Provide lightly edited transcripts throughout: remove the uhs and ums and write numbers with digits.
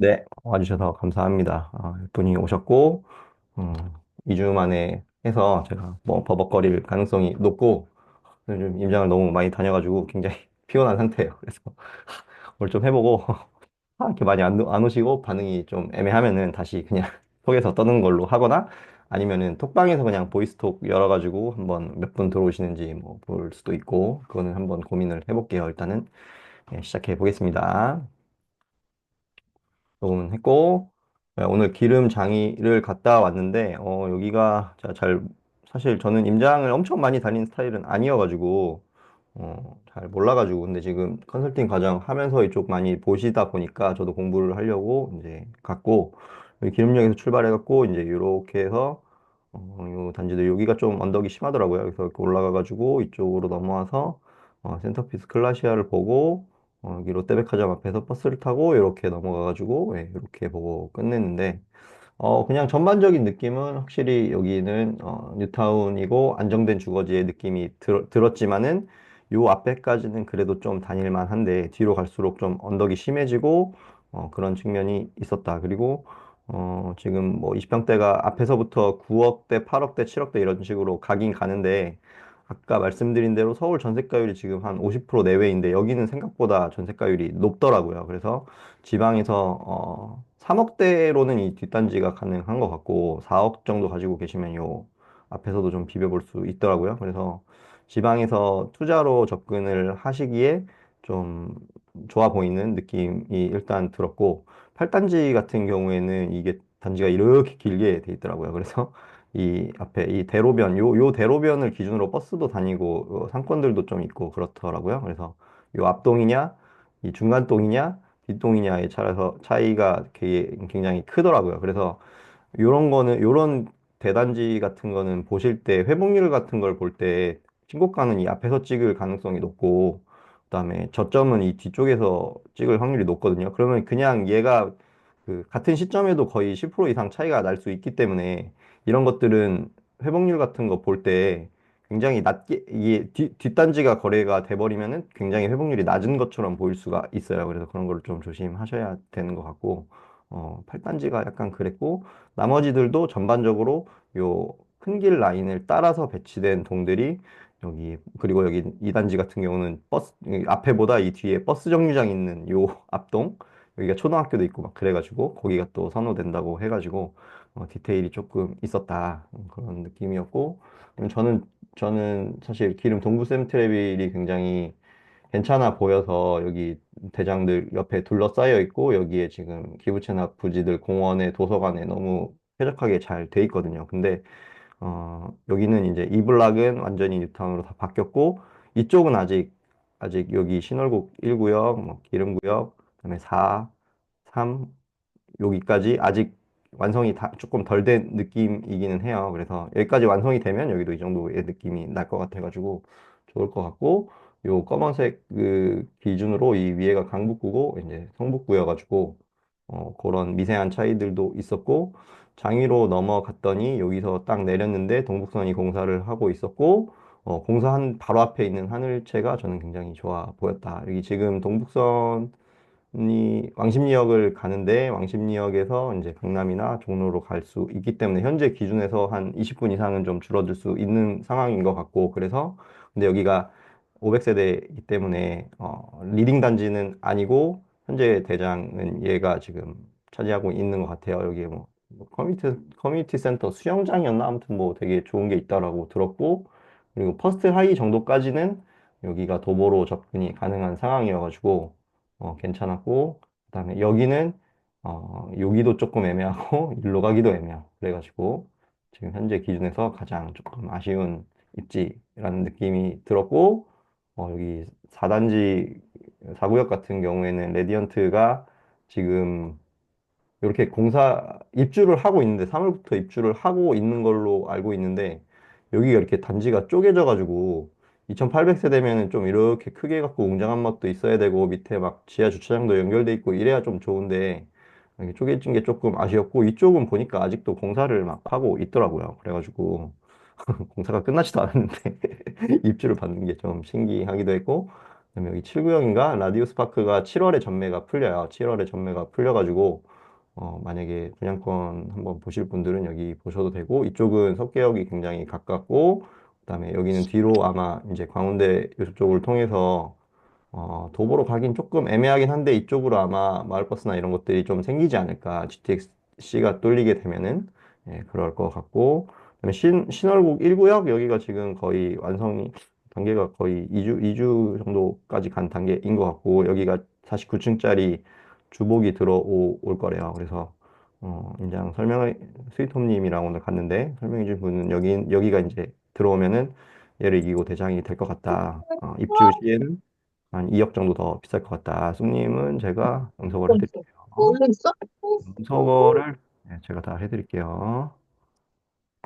네, 와주셔서 감사합니다. 분이 오셨고, 음, 2주 만에 해서 제가 뭐 버벅거릴 가능성이 높고, 요즘 임장을 너무 많이 다녀가지고 굉장히 피곤한 상태예요. 그래서 오늘 좀 해보고, 이렇게 많이 안 오시고 반응이 좀 애매하면은 다시 그냥 톡에서 떠는 걸로 하거나, 아니면은 톡방에서 그냥 보이스톡 열어가지고 한번 몇 분 들어오시는지 뭐 볼 수도 있고, 그거는 한번 고민을 해볼게요. 일단은 시작해 보겠습니다. 녹음은 했고, 오늘 기름 장의를 갔다 왔는데, 여기가 제가 사실 저는 임장을 엄청 많이 다닌 스타일은 아니어가지고, 잘 몰라가지고, 근데 지금 컨설팅 과정 하면서 이쪽 많이 보시다 보니까 저도 공부를 하려고 이제 갔고, 여기 기름역에서 출발해갖고, 이제 이렇게 해서, 요 단지도 여기가 좀 언덕이 심하더라고요. 그래서 이렇게 올라가가지고 이쪽으로 넘어와서, 센터피스 클라시아를 보고, 여기 롯데백화점 앞에서 버스를 타고 이렇게 넘어가가지고 이렇게 보고 끝냈는데 그냥 전반적인 느낌은 확실히 여기는 뉴타운이고 안정된 주거지의 느낌이 들었지만은 요 앞에까지는 그래도 좀 다닐만 한데 뒤로 갈수록 좀 언덕이 심해지고 그런 측면이 있었다. 그리고 지금 뭐 20평대가 앞에서부터 9억대, 8억대, 7억대 이런 식으로 가긴 가는데 아까 말씀드린 대로 서울 전세가율이 지금 한 50% 내외인데 여기는 생각보다 전세가율이 높더라고요. 그래서 지방에서 3억대로는 이 뒷단지가 가능한 것 같고 4억 정도 가지고 계시면 요 앞에서도 좀 비벼볼 수 있더라고요. 그래서 지방에서 투자로 접근을 하시기에 좀 좋아 보이는 느낌이 일단 들었고 8단지 같은 경우에는 이게 단지가 이렇게 길게 돼 있더라고요. 그래서 이 앞에 이 대로변 요 대로변을 기준으로 버스도 다니고 상권들도 좀 있고 그렇더라고요. 그래서 요 앞동이냐 이 중간동이냐 뒷동이냐에 따라서 차이가 굉장히 크더라고요. 그래서 요런 대단지 같은 거는 보실 때 회복률 같은 걸 볼 때 신고가는 이 앞에서 찍을 가능성이 높고 그다음에 저점은 이 뒤쪽에서 찍을 확률이 높거든요. 그러면 그냥 얘가 그 같은 시점에도 거의 10% 이상 차이가 날 수 있기 때문에 이런 것들은 회복률 같은 거 볼 때 굉장히 낮게 이게 뒷단지가 거래가 돼버리면은 굉장히 회복률이 낮은 것처럼 보일 수가 있어요. 그래서 그런 걸 좀 조심하셔야 되는 것 같고 8단지가 약간 그랬고 나머지들도 전반적으로 요 큰 길 라인을 따라서 배치된 동들이 여기 그리고 여기 2단지 같은 경우는 버스 이 앞에보다 이 뒤에 버스 정류장 있는 요 앞동 여기가 초등학교도 있고 막 그래가지고 거기가 또 선호된다고 해가지고 디테일이 조금 있었다 그런 느낌이었고 저는 사실 기름 동부 샘트레빌이 굉장히 괜찮아 보여서 여기 대장들 옆에 둘러싸여 있고 여기에 지금 기부채납 부지들 공원에 도서관에 너무 쾌적하게 잘 돼 있거든요. 근데 여기는 이제 이 블락은 완전히 뉴타운으로 다 바뀌었고 이쪽은 아직 여기 신월국 1구역, 뭐 기름구역, 그다음에 4, 3 여기까지 아직 완성이 다 조금 덜 된 느낌이기는 해요. 그래서 여기까지 완성이 되면 여기도 이 정도의 느낌이 날 것 같아가지고 좋을 것 같고 요 검은색 그 기준으로 이 위에가 강북구고 이제 성북구여가지고 그런 미세한 차이들도 있었고 장위로 넘어갔더니 여기서 딱 내렸는데 동북선이 공사를 하고 있었고 공사한 바로 앞에 있는 하늘채가 저는 굉장히 좋아 보였다. 여기 지금 동북선 이 왕십리역을 가는데 왕십리역에서 이제 강남이나 종로로 갈 수 있기 때문에 현재 기준에서 한 20분 이상은 좀 줄어들 수 있는 상황인 것 같고 그래서 근데 여기가 500세대이기 때문에 리딩 단지는 아니고 현재 대장은 얘가 지금 차지하고 있는 것 같아요. 여기에 뭐 커뮤니티 센터 수영장이었나 아무튼 뭐 되게 좋은 게 있다라고 들었고 그리고 퍼스트 하이 정도까지는 여기가 도보로 접근이 가능한 상황이어가지고 괜찮았고, 그다음에 여기는, 여기도 조금 애매하고, 일로 가기도 애매하고, 그래가지고, 지금 현재 기준에서 가장 조금 아쉬운 입지라는 느낌이 들었고, 여기 4단지, 4구역 같은 경우에는 레디언트가 지금 이렇게 입주를 하고 있는데, 3월부터 입주를 하고 있는 걸로 알고 있는데, 여기가 이렇게 단지가 쪼개져가지고, 2800세대면은 좀 이렇게 크게 갖고 웅장한 맛도 있어야 되고, 밑에 막 지하 주차장도 연결돼 있고, 이래야 좀 좋은데, 이렇게 쪼개진 게 조금 아쉬웠고, 이쪽은 보니까 아직도 공사를 막 하고 있더라고요. 그래가지고, 공사가 끝나지도 않았는데, 입주를 받는 게 좀 신기하기도 했고, 그다음에 여기 7구역인가 라디우스 파크가 7월에 전매가 풀려요. 7월에 전매가 풀려가지고 만약에 분양권 한번 보실 분들은 여기 보셔도 되고, 이쪽은 석계역이 굉장히 가깝고, 그다음에 여기는 뒤로 아마 이제 광운대 이쪽을 통해서 도보로 가긴 조금 애매하긴 한데 이쪽으로 아마 마을버스나 이런 것들이 좀 생기지 않을까. GTX-C가 뚫리게 되면은 예, 그럴 것 같고, 그다음에 신월국 1구역 여기가 지금 거의 완성이 단계가 거의 2주 정도까지 간 단계인 것 같고, 여기가 49층짜리 주복이 들어올 거래요. 그래서 임장 설명을 스위트홈님이랑 오늘 갔는데 설명해 준 분은 여기가 이제 들어오면은 얘를 이기고 대장이 될 것 같다. 입주 시에는 한 2억 정도 더 비쌀 것 같다. 쑥님은 제가 응석을 해드릴게요. 모르겠어? 응석을 네, 제가 다 해드릴게요.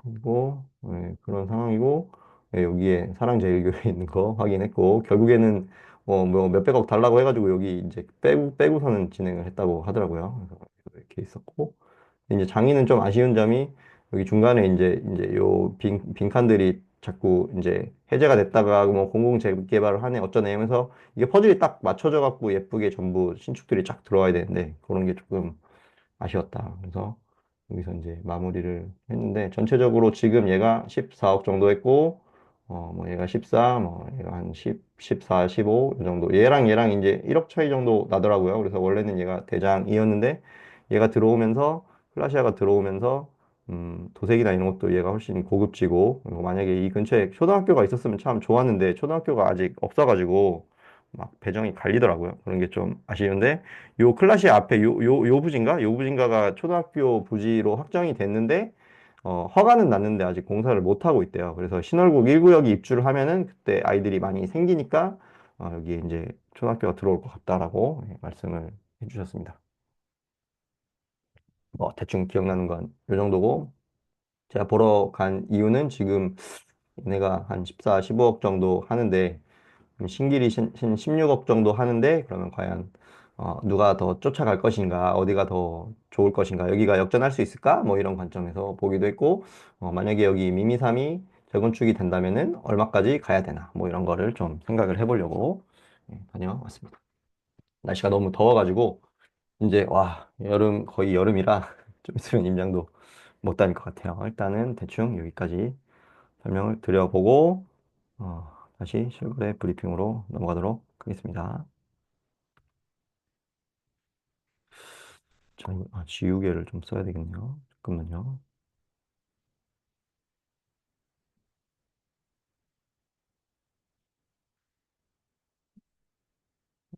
그리고 네, 그런 상황이고 네, 여기에 사랑제일교회 있는 거 확인했고 결국에는 뭐 몇백억 달라고 해가지고 여기 이제 빼고서는 진행을 했다고 하더라고요. 그래서 이렇게 있었고 이제 장애는 좀 아쉬운 점이 여기 중간에 이제 요 빈칸들이 자꾸 이제 해제가 됐다가 뭐 공공 재개발을 하네 어쩌네 하면서 이게 퍼즐이 딱 맞춰져 갖고 예쁘게 전부 신축들이 쫙 들어와야 되는데 그런 게 조금 아쉬웠다. 그래서 여기서 이제 마무리를 했는데 전체적으로 지금 얘가 14억 정도 했고 뭐 얘가 14, 뭐 얘가 한 10, 14, 15 이 정도. 얘랑 이제 1억 차이 정도 나더라고요. 그래서 원래는 얘가 대장이었는데 얘가 들어오면서 클라시아가 들어오면서 도색이나 이런 것도 얘가 훨씬 고급지고 그리고 만약에 이 근처에 초등학교가 있었으면 참 좋았는데 초등학교가 아직 없어가지고 막 배정이 갈리더라고요. 그런 게 좀 아쉬운데 요 클라시아 앞에 요 부지인가? 요 부지인가가 초등학교 부지로 확정이 됐는데 허가는 났는데 아직 공사를 못 하고 있대요. 그래서 신월국 1구역이 입주를 하면은 그때 아이들이 많이 생기니까 여기 이제 초등학교가 들어올 것 같다라고 예, 말씀을 해주셨습니다. 뭐 대충 기억나는 건 요 정도고 제가 보러 간 이유는 지금 얘네가 한 14, 15억 정도 하는데 신길이 16억 정도 하는데 그러면 과연 누가 더 쫓아갈 것인가 어디가 더 좋을 것인가 여기가 역전할 수 있을까 뭐 이런 관점에서 보기도 했고 만약에 여기 미미삼이 재건축이 된다면은 얼마까지 가야 되나 뭐 이런 거를 좀 생각을 해보려고 다녀왔습니다. 날씨가 너무 더워가지고 이제 와 여름 거의 여름이라 좀 있으면 임장도 못 다닐 것 같아요. 일단은 대충 여기까지 설명을 드려보고 다시 실거래 브리핑으로 넘어가도록 하겠습니다. 지우개를 좀 써야 되겠네요. 잠깐만요.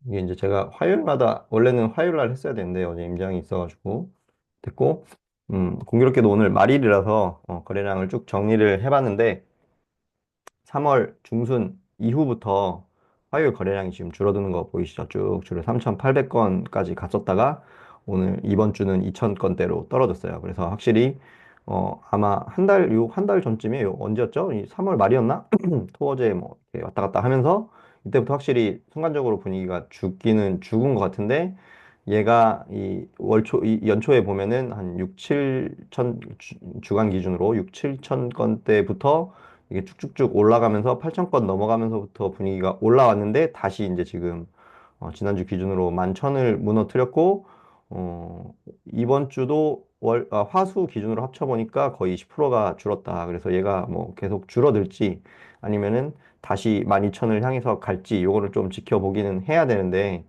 이게 이제 제가 화요일마다, 원래는 화요일 날 했어야 되는데, 어제 임장이 있어가지고, 됐고, 공교롭게도 오늘 말일이라서, 거래량을 쭉 정리를 해봤는데, 3월 중순 이후부터 화요일 거래량이 지금 줄어드는 거 보이시죠? 쭉 줄어 3,800건까지 갔었다가 오늘 이번 주는 2,000건대로 떨어졌어요. 그래서 확실히 아마 한 달 전쯤에 언제였죠? 3월 말이었나? 토어제 뭐 이렇게 왔다 갔다 하면서 이때부터 확실히 순간적으로 분위기가 죽기는 죽은 것 같은데 얘가 이 연초에 보면은 한 6, 7천 주간 기준으로 6, 7천 건대부터 이게 쭉쭉쭉 올라가면서 8천 건 넘어가면서부터 분위기가 올라왔는데 다시 이제 지금 지난주 기준으로 11,000을 무너뜨렸고 이번 주도 화수 기준으로 합쳐보니까 거의 20%가 줄었다. 그래서 얘가 뭐 계속 줄어들지 아니면은 다시 12,000을 향해서 갈지 요거를 좀 지켜보기는 해야 되는데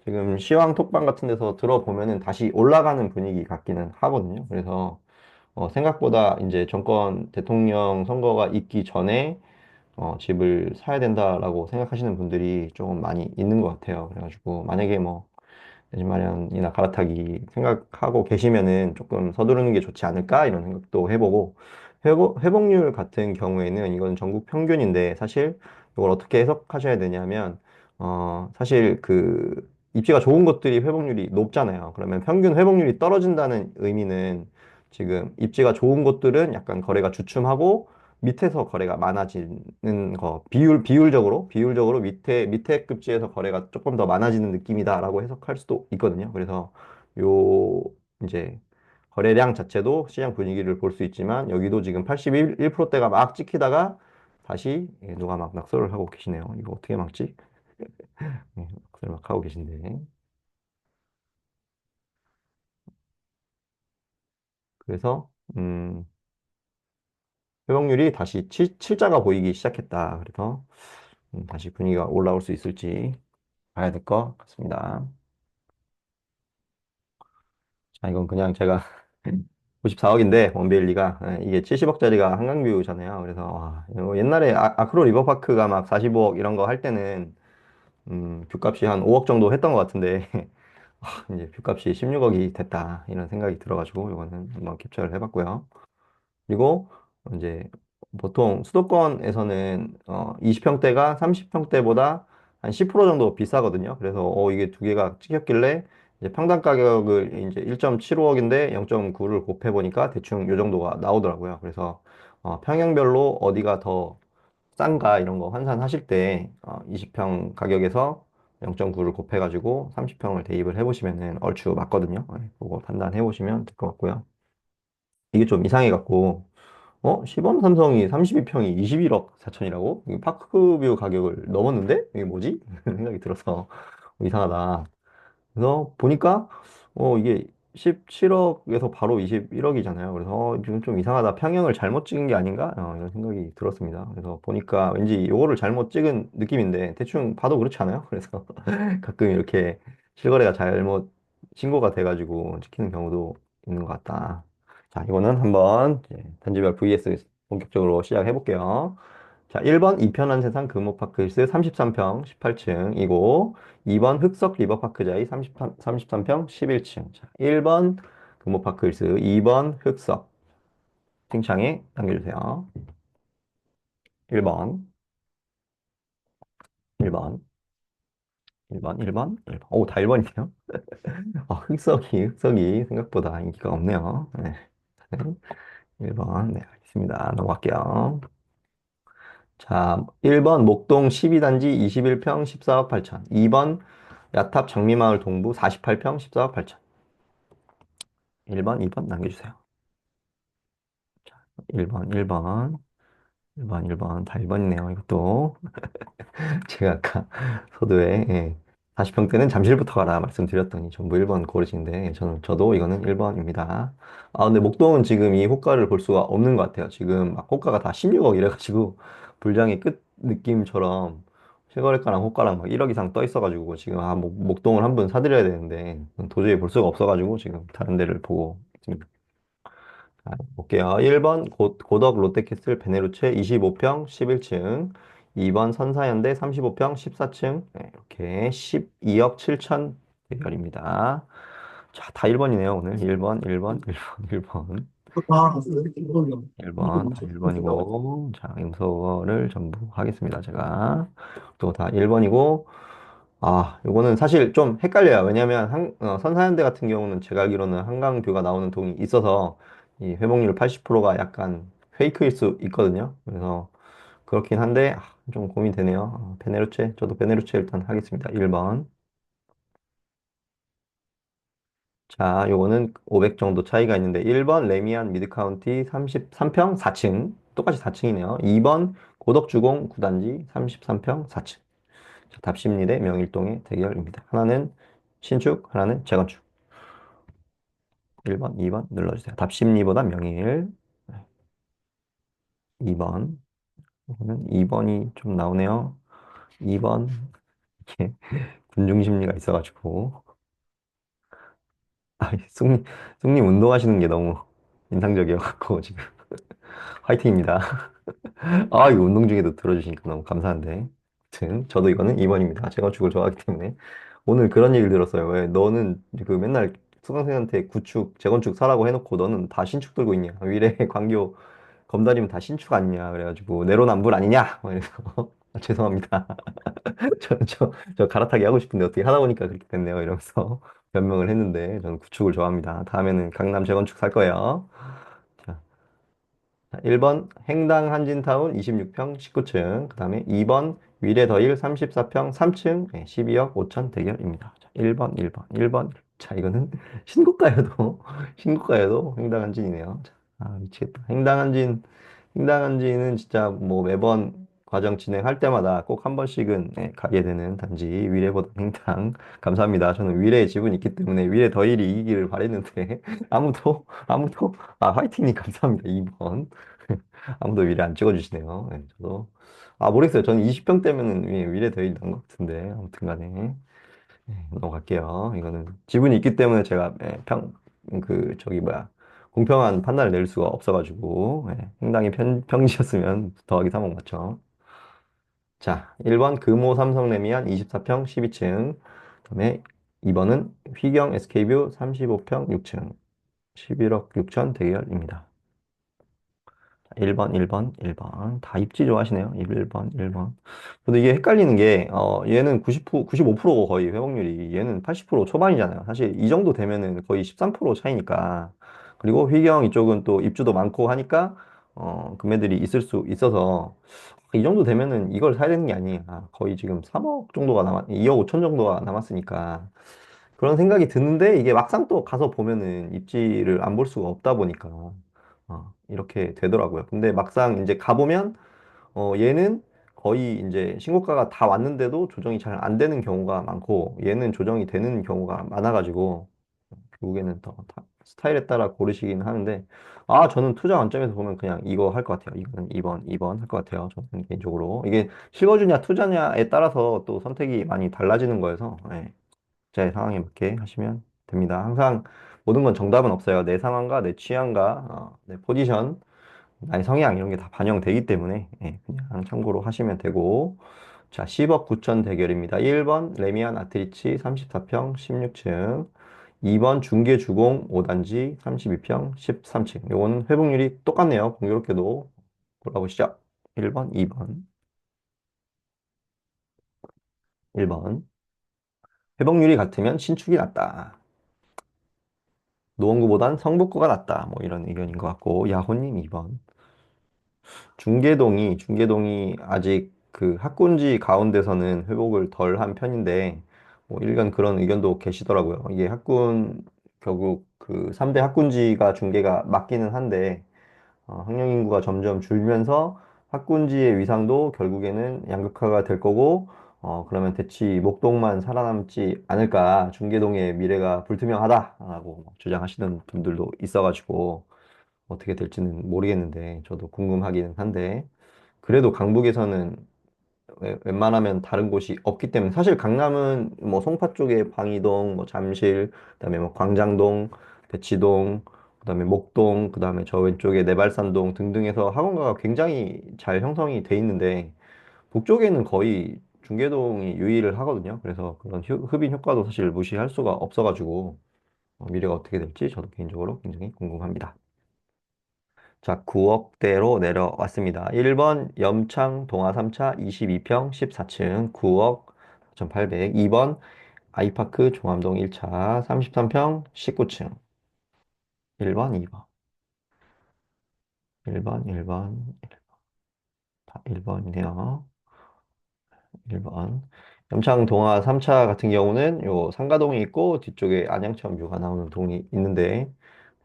지금 시황 톡방 같은 데서 들어보면은 다시 올라가는 분위기 같기는 하거든요. 그래서 생각보다 이제 정권 대통령 선거가 있기 전에 집을 사야 된다라고 생각하시는 분들이 조금 많이 있는 것 같아요. 그래가지고 만약에 뭐 내 집 마련이나 갈아타기 생각하고 계시면은 조금 서두르는 게 좋지 않을까 이런 생각도 해보고 회복률 같은 경우에는 이건 전국 평균인데 사실 이걸 어떻게 해석하셔야 되냐면 사실 그 입지가 좋은 것들이 회복률이 높잖아요. 그러면 평균 회복률이 떨어진다는 의미는 지금 입지가 좋은 곳들은 약간 거래가 주춤하고 밑에서 거래가 많아지는 거 비율적으로 밑에 급지에서 거래가 조금 더 많아지는 느낌이다라고 해석할 수도 있거든요. 그래서 요 이제 거래량 자체도 시장 분위기를 볼 수 있지만 여기도 지금 81%대가 막 찍히다가 다시 누가 막 낙서를 하고 계시네요. 이거 어떻게 막지? 박수를 막 하고 계신데. 그래서, 회복률이 다시 7자가 보이기 시작했다. 그래서, 다시 분위기가 올라올 수 있을지 봐야 될 것 같습니다. 자, 이건 그냥 제가 94억인데, 원베일리가, 이게 70억짜리가 한강뷰잖아요. 그래서, 와, 이거 옛날에 아크로 리버파크가 막 45억 이런 거 할 때는, 뷰값이 한 5억 정도 했던 것 같은데, 이제 뷰값이 16억이 됐다. 이런 생각이 들어가지고, 이거는 한번 캡처를 해봤고요. 그리고 이제 보통 수도권에서는 20평대가 30평대보다 한 10% 정도 비싸거든요. 그래서 이게 두 개가 찍혔길래 이제 평당 가격을 이제 1.75억인데 0.9를 곱해 보니까 대충 요 정도가 나오더라고요. 그래서 평형별로 어디가 더 싼가 이런 거 환산하실 때 20평 가격에서 0.9를 곱해가지고 30평을 대입을 해보시면은 얼추 맞거든요. 네, 그거 판단해 보시면 될 것 같고요. 이게 좀 이상해갖고 시범 삼성이 32평이 21억 4천이라고? 이게 파크뷰 가격을 넘었는데? 이게 뭐지? 생각이 들어서 이상하다. 그래서 보니까 이게 17억에서 바로 21억이잖아요. 그래서 지금 좀 이상하다. 평형을 잘못 찍은 게 아닌가? 이런 생각이 들었습니다. 그래서 보니까 왠지 요거를 잘못 찍은 느낌인데 대충 봐도 그렇지 않아요? 그래서 가끔 이렇게 실거래가 잘못 신고가 돼가지고 찍히는 경우도 있는 것 같다. 자, 이거는 한번 이제 단지별 vs 본격적으로 시작해 볼게요. 자, 1번 이편한 세상 금호파크힐스 33평 18층이고 2번 흑석 리버파크자이 33평 11층. 자, 1번 금호파크힐스 2번 흑석 칭찬에 남겨주세요. 1번 1번 1번 1번 1번 오, 다 1번이네요. 흑석이 생각보다 인기가 없네요. 네. 1번 네, 알겠습니다. 넘어갈게요. 자, 1번 목동 12단지 21평 14억 8천. 2번 야탑 장미마을 동부 48평 14억 8천. 1번, 2번 남겨주세요. 1번, 1번, 1번, 1번, 다 1번이네요. 이것도 제가 아까 서두에 40평대는 잠실부터 가라 말씀드렸더니 전부 1번 고르시는데 저도 이거는 1번입니다. 근데 목동은 지금 이 호가를 볼 수가 없는 것 같아요. 지금 막 호가가 다 16억 이래가지고 불장의 끝 느낌처럼 실거래가랑 호가랑 막 1억 이상 떠 있어가지고 지금 목동을 한 번 사드려야 되는데 도저히 볼 수가 없어가지고 지금 다른 데를 보고 있습니다. 자, 볼게요. 1번 고덕 롯데캐슬 베네루체 25평 11층, 2번 선사현대 35평 14층, 네, 이렇게 12억 7천 대결입니다. 자, 다 1번이네요, 오늘. 1번, 1번, 1번, 1번. 1번, 다 1번이고, 자, 음소거를 전부 하겠습니다, 제가. 또 다 1번이고, 요거는 사실 좀 헷갈려요. 왜냐면 선사현대 같은 경우는 제가 알기로는 한강뷰가 나오는 동이 있어서 이 회복률 80%가 약간 페이크일 수 있거든요. 그래서 그렇긴 한데 좀 고민되네요. 베네루체, 저도 베네루체 일단 하겠습니다. 1번. 자, 요거는 500 정도 차이가 있는데 1번 레미안 미드카운티 33평 4층. 똑같이 4층이네요. 2번 고덕주공 9단지 33평 4층. 자, 답심리 대 명일동의 대결입니다. 하나는 신축, 하나는 재건축. 1번, 2번 눌러주세요. 답심리보다 명일. 2번. 이거는 2번이 좀 나오네요. 2번. 이게 군중심리가 있어가지고. 쑥님 운동하시는 게 너무 인상적이어갖고 지금 화이팅입니다. 이거 운동 중에도 들어주시니까 너무 감사한데. 아무튼 저도 이거는 2번입니다. 제가 축을 좋아하기 때문에 오늘 그런 얘기를 들었어요. 왜 너는 그 맨날 수강생한테 구축, 재건축 사라고 해놓고 너는 다 신축 들고 있냐? 위례 광교 검다리면 다 신축 아니냐? 그래가지고 내로남불 아니냐? 막 이래서 죄송합니다. 저 갈아타기 하고 싶은데 어떻게 하다 보니까 그렇게 됐네요. 이러면서 변명을 했는데 저는 구축을 좋아합니다. 다음에는 강남 재건축 살 거예요. 자, 1번 행당 한진타운 26평 19층, 그 다음에 2번 위례더일 34평 3층 12억 5천 대결입니다. 자, 1번, 1번, 1번. 자, 이거는 신고가여도 신고가여도 행당 한진이네요. 자, 미치겠다. 행당 한진은 진짜 뭐 매번 과정 진행할 때마다 꼭 한 번씩은 가게 되는 단지 위례보다 행당. 감사합니다. 저는 위례에 지분이 있기 때문에 위례 더일이 이기기를 바랬는데 아무도 화이팅님 감사합니다. 2번. 아무도 위례 안 찍어주시네요. 네, 저도 모르겠어요. 저는 20평 때면은 위례 더일이 난 것 같은데 아무튼 간에 넘어갈게요. 이거는 지분이 있기 때문에 제가 저기 뭐야 공평한 판단을 내릴 수가 없어가지고 행당이 평지였으면 더하기 3억 맞죠? 자, 1번 금호 삼성 레미안 24평 12층. 그다음에 2번은 휘경 SK뷰 35평 6층. 11억 6천 대결입니다. 1번, 1번, 1번. 다 입지 좋아하시네요. 1번, 1번. 근데 이게 헷갈리는 게, 얘는 90%, 95% 거의 회복률이, 얘는 80% 초반이잖아요. 사실 이 정도 되면은 거의 13% 차이니까. 그리고 휘경 이쪽은 또 입주도 많고 하니까, 금매들이 있을 수 있어서, 이 정도 되면은 이걸 사야 되는 게 아니에요. 거의 지금 3억 정도가 2억 5천 정도가 남았으니까. 그런 생각이 드는데 이게 막상 또 가서 보면은 입지를 안 볼 수가 없다 보니까 이렇게 되더라고요. 근데 막상 이제 가보면 얘는 거의 이제 신고가가 다 왔는데도 조정이 잘 안 되는 경우가 많고 얘는 조정이 되는 경우가 많아가지고 결국에는 더 스타일에 따라 고르시긴 하는데 저는 투자 관점에서 보면 그냥 이거 할 것 같아요. 이거는 2번 할 것 같아요. 저는 개인적으로 이게 실거주냐 투자냐에 따라서 또 선택이 많이 달라지는 거여서 제 상황에 맞게 하시면 됩니다. 항상 모든 건 정답은 없어요. 내 상황과 내 취향과 내 포지션, 나의 성향 이런 게 다 반영되기 때문에 그냥 참고로 하시면 되고 자, 10억 9천 대결입니다. 1번 레미안 아트리치 34평 16층 2번 중계주공 5단지 32평 13층 요거는 회복률이 똑같네요. 공교롭게도 골라보시죠. 1번, 2번, 1번 회복률이 같으면 신축이 낫다. 노원구보단 성북구가 낫다. 뭐 이런 의견인 것 같고 야호님 2번. 중계동이 아직 그 학군지 가운데서는 회복을 덜 한 편인데 뭐 일간 그런 의견도 계시더라고요. 이게 결국 그 3대 학군지가 중계가 맞기는 한데 학령 인구가 점점 줄면서 학군지의 위상도 결국에는 양극화가 될 거고 그러면 대치 목동만 살아남지 않을까 중계동의 미래가 불투명하다라고 주장하시는 분들도 있어가지고 어떻게 될지는 모르겠는데 저도 궁금하기는 한데 그래도 강북에서는 웬만하면 다른 곳이 없기 때문에 사실 강남은 뭐 송파 쪽에 방이동, 뭐 잠실, 그다음에 뭐 광장동, 대치동, 그다음에 목동, 그다음에 저 왼쪽에 내발산동 등등 해서 학원가가 굉장히 잘 형성이 돼 있는데 북쪽에는 거의 중계동이 유의를 하거든요. 그래서 그런 흡인 효과도 사실 무시할 수가 없어가지고 미래가 어떻게 될지 저도 개인적으로 굉장히 궁금합니다. 자, 9억대로 내려왔습니다. 1번 염창 동아 3차 22평 14층 9억 4,800. 2번 아이파크 종암동 1차 33평 19층 1번, 2번. 1번, 1번, 다 1번이네요. 1번. 염창 동아 3차 같은 경우는 요 상가동이 있고 뒤쪽에 안양천 뷰가 나오는 동이 있는데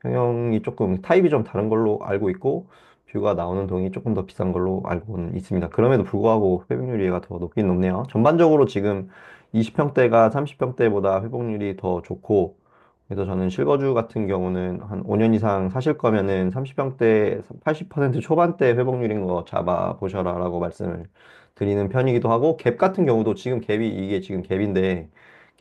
평형이 조금 타입이 좀 다른 걸로 알고 있고 뷰가 나오는 동이 조금 더 비싼 걸로 알고는 있습니다. 그럼에도 불구하고 회복률이 더 높긴 높네요. 전반적으로 지금 20평대가 30평대보다 회복률이 더 좋고 그래서 저는 실거주 같은 경우는 한 5년 이상 사실 거면은 30평대 80% 초반대 회복률인 거 잡아 보셔라라고 말씀을 드리는 편이기도 하고 갭 같은 경우도 지금 갭이 이게 지금 갭인데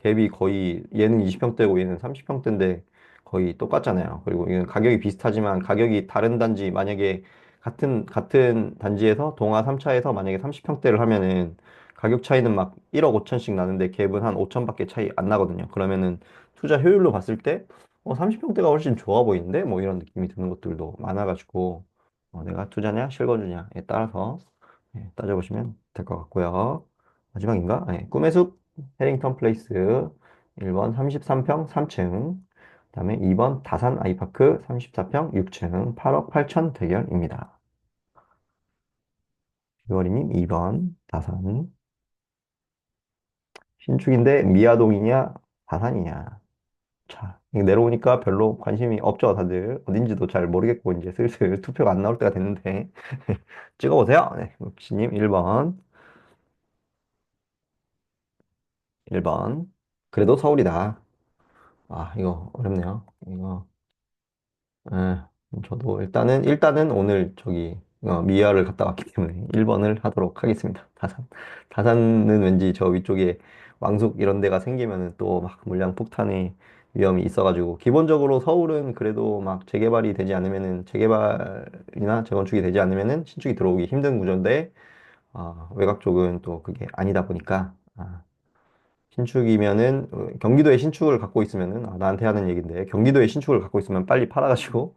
갭이 거의 얘는 20평대고 얘는 30평대인데 거의 똑같잖아요. 그리고 이건 가격이 비슷하지만 가격이 다른 단지 만약에 같은 단지에서 동아 3차에서 만약에 30평대를 하면은 가격 차이는 막 1억 5천씩 나는데 갭은 한 5천밖에 차이 안 나거든요. 그러면은 투자 효율로 봤을 때 30평대가 훨씬 좋아 보이는데 뭐 이런 느낌이 드는 것들도 많아가지고 내가 투자냐 실거주냐에 따라서 따져보시면 될 것 같고요. 마지막인가? 꿈의 숲 해링턴 플레이스 1번 33평 3층 그다음에 2번 다산 아이파크 34평 6층 8억 8천 대결입니다. 유월이님 2번 다산 신축인데 미아동이냐 다산이냐 자, 이거 내려오니까 별로 관심이 없죠, 다들. 어딘지도 잘 모르겠고, 이제 슬슬 투표가 안 나올 때가 됐는데. 찍어보세요. 네, 목시님 1번. 1번. 그래도 서울이다. 아, 이거 어렵네요. 이거. 예, 저도 일단은 오늘 저기, 미아를 갔다 왔기 때문에 1번을 하도록 하겠습니다. 다산. 다산은 왠지 저 위쪽에 왕숙 이런 데가 생기면은 또 막 물량 폭탄의 위험이 있어가지고, 기본적으로 서울은 그래도 막 재개발이 되지 않으면은, 재개발이나 재건축이 되지 않으면은 신축이 들어오기 힘든 구조인데, 외곽 쪽은 또 그게 아니다 보니까, 신축이면은 경기도에 신축을 갖고 있으면은, 나한테 하는 얘긴데, 경기도에 신축을 갖고 있으면 빨리 팔아가지고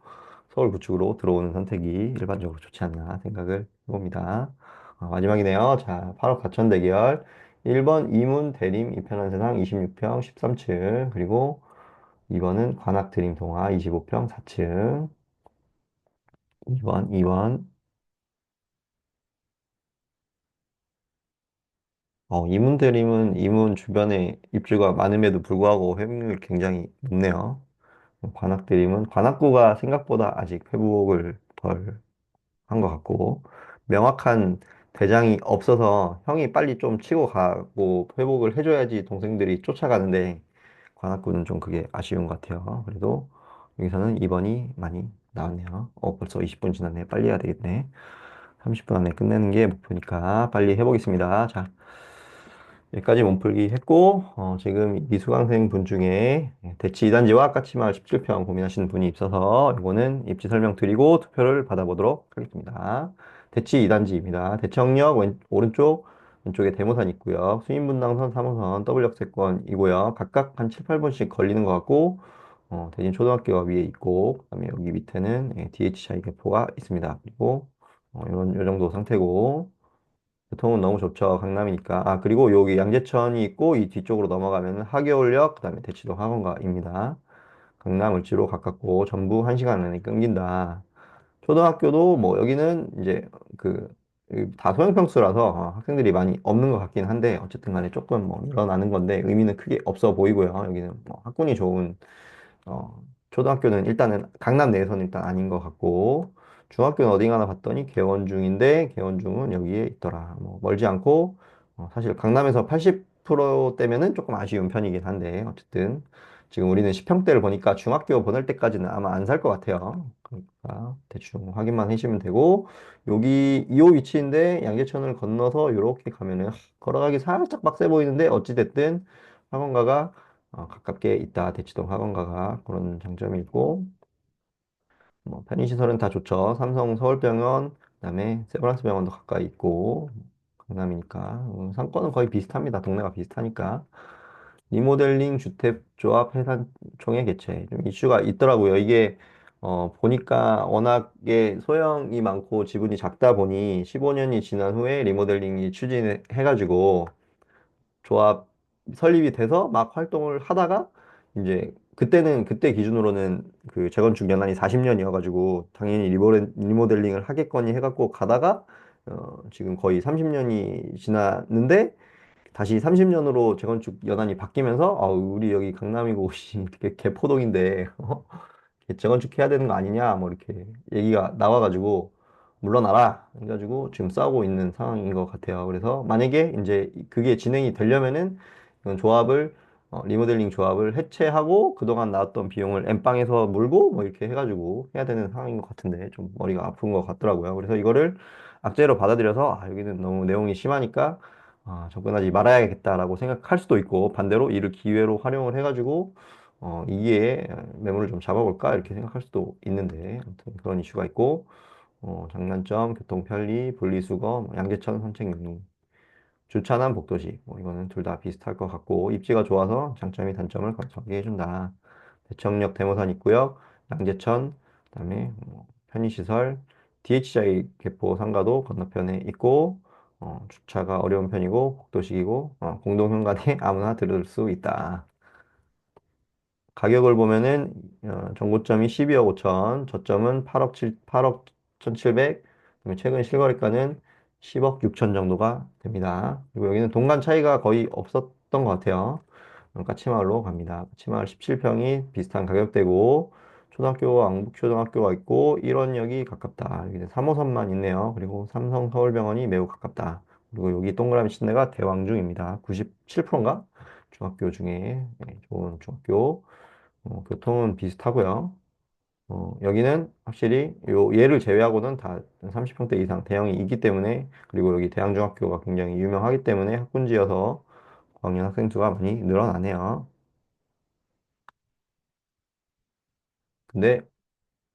서울 구축으로 들어오는 선택이 일반적으로 좋지 않나 생각을 해봅니다. 마지막이네요. 자, 8억 4천 대결. 1번 이문 대림 이편한 세상 26평 13층, 그리고 2번은 관악 드림 동화 25평 4층. 2번. 이문 대림은 이문 주변에 입주가 많음에도 불구하고 회복률이 굉장히 높네요. 관악드림은 관악구가 생각보다 아직 회복을 덜 한 것 같고, 명확한 대장이 없어서 형이 빨리 좀 치고 가고 회복을 해줘야지 동생들이 쫓아가는데, 관악구는 좀 그게 아쉬운 것 같아요. 그래도 여기서는 2번이 많이 나왔네요. 벌써 20분 지났네. 빨리 해야 되겠네. 30분 안에 끝내는 게 목표니까 빨리 해보겠습니다. 자, 여기까지 몸풀기 했고, 지금 이수강생 분 중에 대치 2단지와 까치마을 17평 고민하시는 분이 있어서 이거는 입지 설명 드리고 투표를 받아보도록 하겠습니다. 대치 2단지입니다. 대청역 오른쪽, 왼쪽에 대모산 있고요. 수인분당선 3호선 더블 역세권이고요. 각각 한 7, 8분씩 걸리는 것 같고, 대진 초등학교가 위에 있고, 그다음에 여기 밑에는 DHI 개포가 있습니다. 그리고 요 정도 상태고, 교통은 너무 좋죠. 강남이니까. 그리고 여기 양재천이 있고, 이 뒤쪽으로 넘어가면 하계울역, 그다음에 대치동 학원가입니다. 강남 을지로 가깝고, 전부 1시간 안에 끊긴다. 초등학교도 뭐, 여기는 이제 그, 다 소형평수라서 학생들이 많이 없는 것 같긴 한데, 어쨌든 간에 조금 뭐 늘어나는 건데, 의미는 크게 없어 보이고요. 여기는 뭐 학군이 좋은 초등학교는 일단은 강남 내에서는 일단 아닌 것 같고, 중학교는 어디 가나 봤더니 개원 중인데, 개원 중은 여기에 있더라. 뭐 멀지 않고, 사실 강남에서 80%대면은 조금 아쉬운 편이긴 한데, 어쨌든 지금 우리는 10평대를 보니까 중학교 보낼 때까지는 아마 안 살 것 같아요. 그러니까 대충 확인만 해주시면 되고, 여기 2호 위치인데 양재천을 건너서 이렇게 가면은 걸어가기 살짝 빡세 보이는데, 어찌됐든 학원가가 가깝게 있다. 대치동 학원가가 그런 장점이 있고, 뭐 편의시설은 다 좋죠. 삼성 서울병원, 그다음에 세브란스 병원도 가까이 있고, 강남이니까 상권은 거의 비슷합니다. 동네가 비슷하니까. 리모델링 주택조합 해산총회 개최 좀 이슈가 있더라고요. 이게 보니까 워낙에 소형이 많고 지분이 작다 보니 15년이 지난 후에 리모델링이 추진해가지고 조합 설립이 돼서 막 활동을 하다가, 이제 그때는 그때 기준으로는 그 재건축 연한이 40년이어가지고 당연히 리모델링을 하겠거니 해갖고 가다가 지금 거의 30년이 지났는데, 다시 30년으로 재건축 연한이 바뀌면서 우리 여기 강남이고 씨, 되게 개포동인데 재건축해야 되는 거 아니냐 뭐 이렇게 얘기가 나와가지고 물러나라 해가지고 지금 싸우고 있는 상황인 것 같아요. 그래서 만약에 이제 그게 진행이 되려면은 이건 리모델링 조합을 해체하고 그동안 나왔던 비용을 엠빵에서 물고 뭐 이렇게 해가지고 해야 되는 상황인 것 같은데, 좀 머리가 아픈 것 같더라고요. 그래서 이거를 악재로 받아들여서 여기는 너무 내용이 심하니까 접근하지 말아야겠다라고 생각할 수도 있고, 반대로 이를 기회로 활용을 해가지고 이게 매물을 좀 잡아볼까 이렇게 생각할 수도 있는데, 아무튼 그런 이슈가 있고, 장단점 교통 편리 분리수거 양재천 선택 용이 주차난 복도시, 뭐 이거는 둘 다 비슷할 것 같고, 입지가 좋아서 장점이 단점을 감소하게 해준다. 대청역 대모산 있고요. 양재천, 그다음에 뭐 편의시설, DHI 개포 상가도 건너편에 있고, 주차가 어려운 편이고 복도식이고, 공동현관에 아무나 들을 수 있다. 가격을 보면은 정고점이 12억 5천, 저점은 8억 1,700, 그다음에 최근 실거래가는 10억 6천 정도가 됩니다. 그리고 여기는 동간 차이가 거의 없었던 것 같아요. 그럼 까치마을로 갑니다. 까치마을 17평이 비슷한 가격대고 초등학교와 왕북초등학교가 있고 일원역이 가깝다. 여기 3호선만 있네요. 그리고 삼성서울병원이 매우 가깝다. 그리고 여기 동그라미 친 데가 대왕중입니다. 97%인가? 중학교 중에 좋은 중학교. 교통은 비슷하고요. 여기는 확실히 얘를 제외하고는 다 30평대 이상 대형이 있기 때문에 그리고 여기 대양중학교가 굉장히 유명하기 때문에 학군지여서 광년 학생 수가 많이 늘어나네요. 근데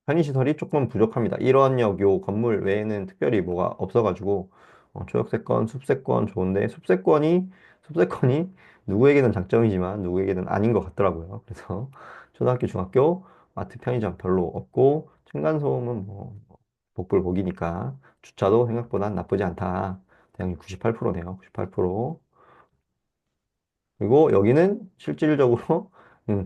편의시설이 조금 부족합니다. 1원역 요 건물 외에는 특별히 뭐가 없어가지고 초역세권, 숲세권 좋은데 숲세권이 누구에게는 장점이지만 누구에게는 아닌 것 같더라고요. 그래서 초등학교, 중학교 마트 편의점 별로 없고 층간소음은 뭐 복불복이니까 주차도 생각보다 나쁘지 않다. 대략 98%네요. 98%. 그리고 여기는 실질적으로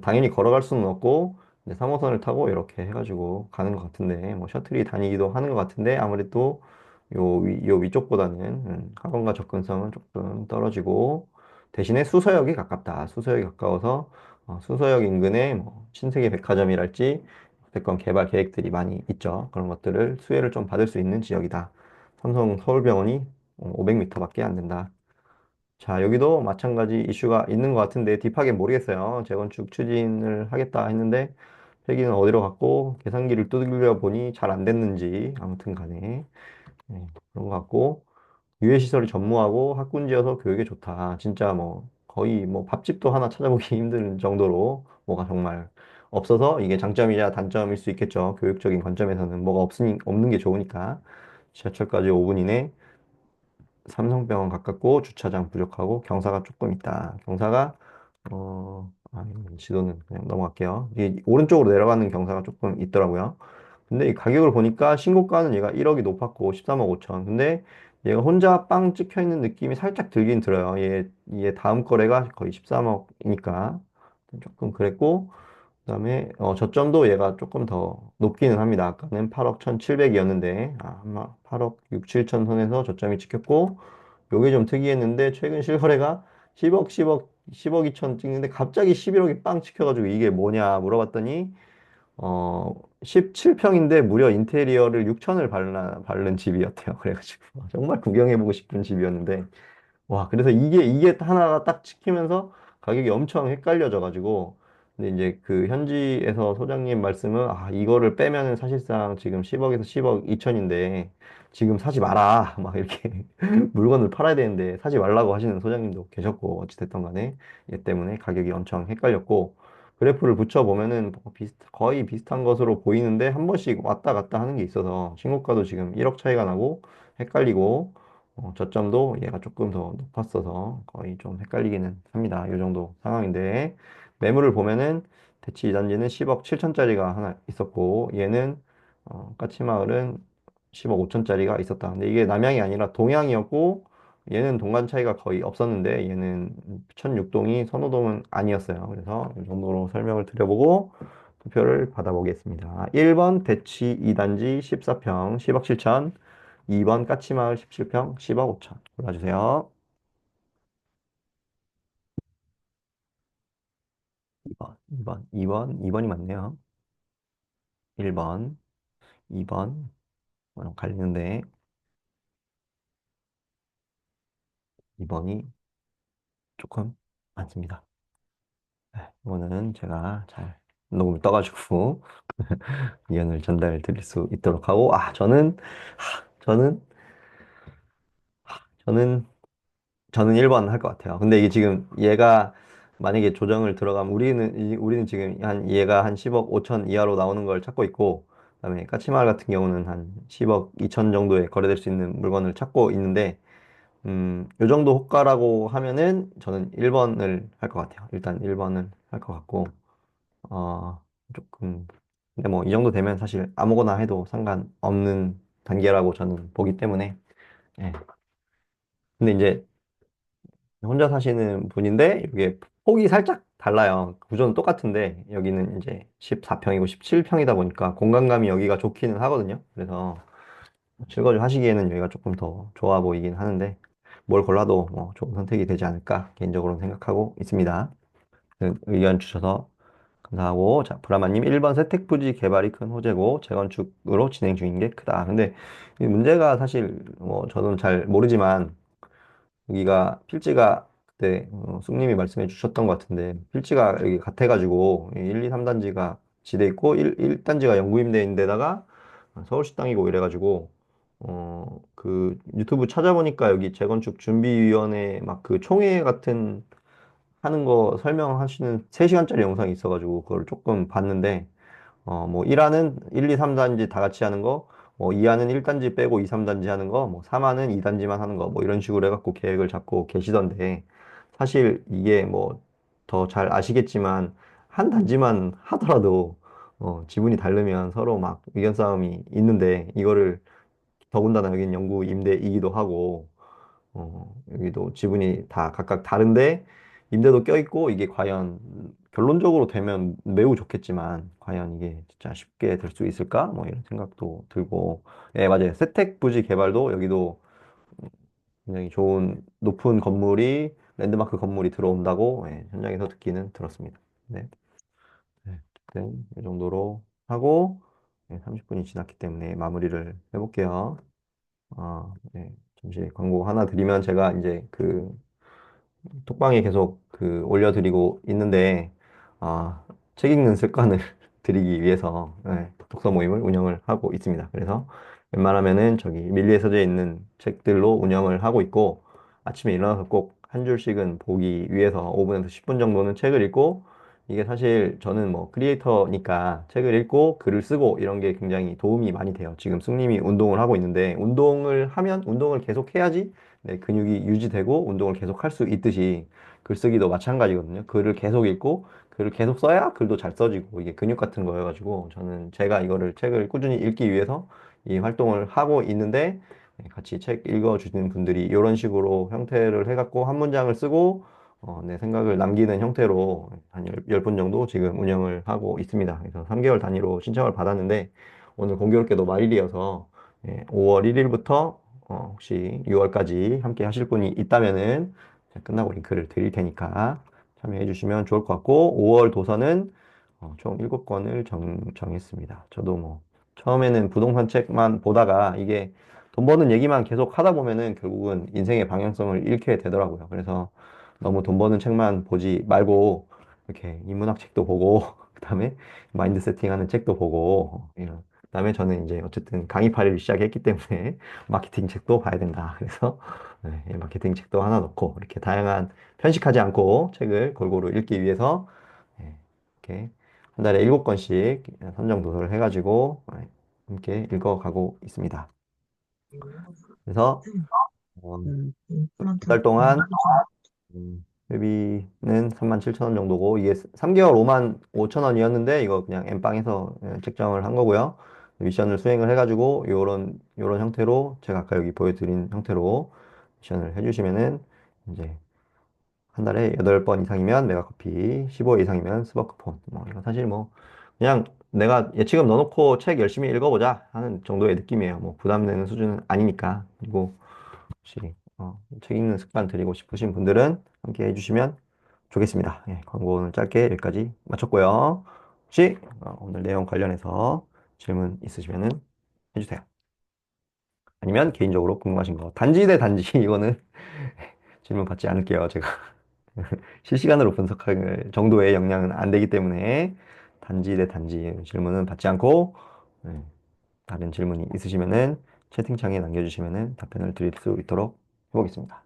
당연히 걸어갈 수는 없고 이제 3호선을 타고 이렇게 해가지고 가는 것 같은데 뭐 셔틀이 다니기도 하는 것 같은데 아무래도 요 위쪽보다는 학원과 접근성은 조금 떨어지고 대신에 수서역이 가깝다. 수서역이 가까워서 수서역 인근에 뭐 신세계 백화점이랄지 어쨌건 개발 계획들이 많이 있죠. 그런 것들을 수혜를 좀 받을 수 있는 지역이다. 삼성 서울병원이 500m밖에 안 된다. 자, 여기도 마찬가지 이슈가 있는 것 같은데 딥하게 모르겠어요. 재건축 추진을 하겠다 했는데 회기는 어디로 갔고 계산기를 두들겨 보니 잘 안 됐는지 아무튼 간에 그런 것 같고 유해시설이 전무하고 학군지여서 교육에 좋다. 진짜 뭐 거의 뭐 밥집도 하나 찾아보기 힘든 정도로 뭐가 정말 없어서 이게 장점이자 단점일 수 있겠죠. 교육적인 관점에서는 뭐가 없는 게 좋으니까 지하철까지 5분 이내 삼성병원 가깝고 주차장 부족하고 경사가 조금 있다. 경사가 지도는 그냥 넘어갈게요. 이 오른쪽으로 내려가는 경사가 조금 있더라고요. 근데 이 가격을 보니까 신고가는 얘가 1억이 높았고 13억 5천. 근데 얘가 혼자 빵 찍혀 있는 느낌이 살짝 들긴 들어요. 얘 다음 거래가 거의 13억이니까 조금 그랬고 그다음에 저점도 얘가 조금 더 높기는 합니다. 아까는 8억 1,700이었는데 아마 8억 6, 7천 선에서 저점이 찍혔고 요게 좀 특이했는데 최근 실거래가 10억, 10억, 10억 2천 찍는데 갑자기 11억이 빵 찍혀가지고 이게 뭐냐 물어봤더니 17평인데 무려 인테리어를 6천을 바른 집이었대요. 그래가지고 정말 구경해보고 싶은 집이었는데 와, 그래서 이게 하나가 딱 찍히면서 가격이 엄청 헷갈려져가지고, 근데 이제 그 현지에서 소장님 말씀은, 이거를 빼면은 사실상 지금 10억에서 10억 2천인데, 지금 사지 마라. 막 이렇게 물건을 팔아야 되는데, 사지 말라고 하시는 소장님도 계셨고, 어찌됐든 간에, 얘 때문에 가격이 엄청 헷갈렸고, 그래프를 붙여보면은 거의 비슷한 것으로 보이는데, 한 번씩 왔다 갔다 하는 게 있어서, 신고가도 지금 1억 차이가 나고, 헷갈리고, 저점도 얘가 조금 더 높았어서 거의 좀 헷갈리기는 합니다. 이 정도 상황인데 매물을 보면은 대치 2단지는 10억 7천짜리가 하나 있었고 얘는 까치마을은 10억 5천짜리가 있었다. 근데 이게 남향이 아니라 동향이었고 얘는 동간 차이가 거의 없었는데 얘는 천육동이 선호동은 아니었어요. 그래서 이 정도로 설명을 드려보고 투표를 받아보겠습니다. 1번 대치 2단지 14평 10억 7천 2번 까치마을 17평 10억 5천 골라주세요. 2번이 맞네요. 1번, 2번 갈리는데 2번이 조금 많습니다. 네, 이거는 제가 잘 녹음을 떠가지고 의견을 전달 드릴 수 있도록 하고 저는 저는 저는 1번 할 것 같아요. 근데 이게 지금 얘가 만약에 조정을 들어가면 우리는 지금 얘가 한 10억 5천 이하로 나오는 걸 찾고 있고 그다음에 까치마을 같은 경우는 한 10억 2천 정도에 거래될 수 있는 물건을 찾고 있는데 요 정도 호가라고 하면은 저는 1번을 할 것 같아요. 일단 1번을 할 것 같고 어 조금 근데 뭐 이 정도 되면 사실 아무거나 해도 상관없는 단계라고 저는 보기 때문에 예. 근데 이제 혼자 사시는 분인데 이게 폭이 살짝 달라요. 구조는 똑같은데 여기는 이제 14평이고 17평이다 보니까 공간감이 여기가 좋기는 하거든요. 그래서 실거주 하시기에는 여기가 조금 더 좋아 보이긴 하는데 뭘 골라도 뭐 좋은 선택이 되지 않을까 개인적으로는 생각하고 있습니다. 의견 주셔서 감사하고, 자, 브라마님 1번 세택부지 개발이 큰 호재고 재건축으로 진행 중인 게 크다. 근데 이 문제가 사실 뭐 저는 잘 모르지만 여기가 필지가 그때 쑥님이 말씀해 주셨던 것 같은데 필지가 여기 같아가지고 1, 2, 3단지가 지대 있고 1단지가 영구임대 인데다가 서울시 땅이고 이래가지고 그 유튜브 찾아보니까 여기 재건축 준비위원회 막 그 총회 같은 하는 거 설명하시는 3시간짜리 영상이 있어가지고 그걸 조금 봤는데 뭐 1화는 1, 2, 3단지 다 같이 하는 거, 뭐 2화는 1단지 빼고 2, 3단지 하는 거, 뭐 3화는 2단지만 하는 거, 뭐 이런 식으로 해갖고 계획을 잡고 계시던데 사실 이게 뭐 더 잘 아시겠지만 한 단지만 하더라도 지분이 다르면 서로 막 의견 싸움이 있는데 이거를 더군다나 여기는 영구 임대이기도 하고 여기도 지분이 다 각각 다른데 임대도 껴있고 이게 과연 결론적으로 되면 매우 좋겠지만 과연 이게 진짜 쉽게 될 수 있을까? 뭐 이런 생각도 들고 예, 맞아요. 세택 부지 개발도 여기도 굉장히 좋은 높은 건물이 랜드마크 건물이 들어온다고 예, 현장에서 듣기는 들었습니다. 네. 네. 어쨌든 이 정도로 하고 30분이 지났기 때문에 마무리를 해볼게요. 네. 잠시 광고 하나 드리면 제가 이제 그 톡방에 계속 그 올려드리고 있는데, 책 읽는 습관을 들이기 위해서 독서 모임을 운영을 하고 있습니다. 그래서 웬만하면은 저기 밀리에 서재 있는 책들로 운영을 하고 있고, 아침에 일어나서 꼭 한 줄씩은 보기 위해서 5분에서 10분 정도는 책을 읽고, 이게 사실 저는 뭐 크리에이터니까 책을 읽고 글을 쓰고 이런 게 굉장히 도움이 많이 돼요. 지금 승님이 운동을 하고 있는데, 운동을 하면 운동을 계속 해야지 네, 근육이 유지되고 운동을 계속 할 수 있듯이 글쓰기도 마찬가지거든요. 글을 계속 읽고 글을 계속 써야 글도 잘 써지고 이게 근육 같은 거여가지고 저는 제가 이거를 책을 꾸준히 읽기 위해서 이 활동을 하고 있는데 네, 같이 책 읽어주시는 분들이 이런 식으로 형태를 해갖고 한 문장을 쓰고 내 생각을 남기는 형태로 한 10분 정도 지금 운영을 하고 있습니다. 그래서 3개월 단위로 신청을 받았는데 오늘 공교롭게도 말일이어서 5월 1일부터 혹시 6월까지 함께 하실 분이 있다면은 끝나고 링크를 드릴 테니까 참여해 주시면 좋을 것 같고 5월 도서는 총 7권을 정했습니다. 저도 뭐 처음에는 부동산 책만 보다가 이게 돈 버는 얘기만 계속 하다 보면은 결국은 인생의 방향성을 잃게 되더라고요. 그래서 너무 돈 버는 책만 보지 말고 이렇게 인문학 책도 보고 그다음에 마인드 세팅하는 책도 보고 이런 그다음에 저는 이제 어쨌든 강의파를 시작했기 때문에 마케팅 책도 봐야 된다. 그래서 네, 이 마케팅 책도 하나 넣고 이렇게 다양한 편식하지 않고 책을 골고루 읽기 위해서 네, 이렇게 한 달에 7권씩 선정 도서를 해가지고 함께 읽어가고 있습니다. 그래서 두 달 동안 회비는 37,000원 정도고 이게 3개월 5만 5천 원이었는데 이거 그냥 엠빵에서 책정을 한 거고요. 미션을 수행을 해가지고 요런 형태로 제가 아까 여기 보여드린 형태로 미션을 해주시면은 이제 한 달에 8번 이상이면 메가커피, 15회 이상이면 스버크폰. 뭐 이거 사실 뭐 그냥 내가 예치금 넣어놓고 책 열심히 읽어보자 하는 정도의 느낌이에요. 뭐 부담되는 수준은 아니니까. 그리고 혹시 책 읽는 습관 들이고 싶으신 분들은 함께 해주시면 좋겠습니다. 예, 광고는 짧게 여기까지 마쳤고요. 혹시 오늘 내용 관련해서 질문 있으시면은 해주세요. 아니면 개인적으로 궁금하신 거 단지 대 단지 이거는 질문 받지 않을게요. 제가 실시간으로 분석할 정도의 역량은 안 되기 때문에 단지 대 단지 질문은 받지 않고 네, 다른 질문이 있으시면은 채팅창에 남겨주시면은 답변을 드릴 수 있도록 해보겠습니다.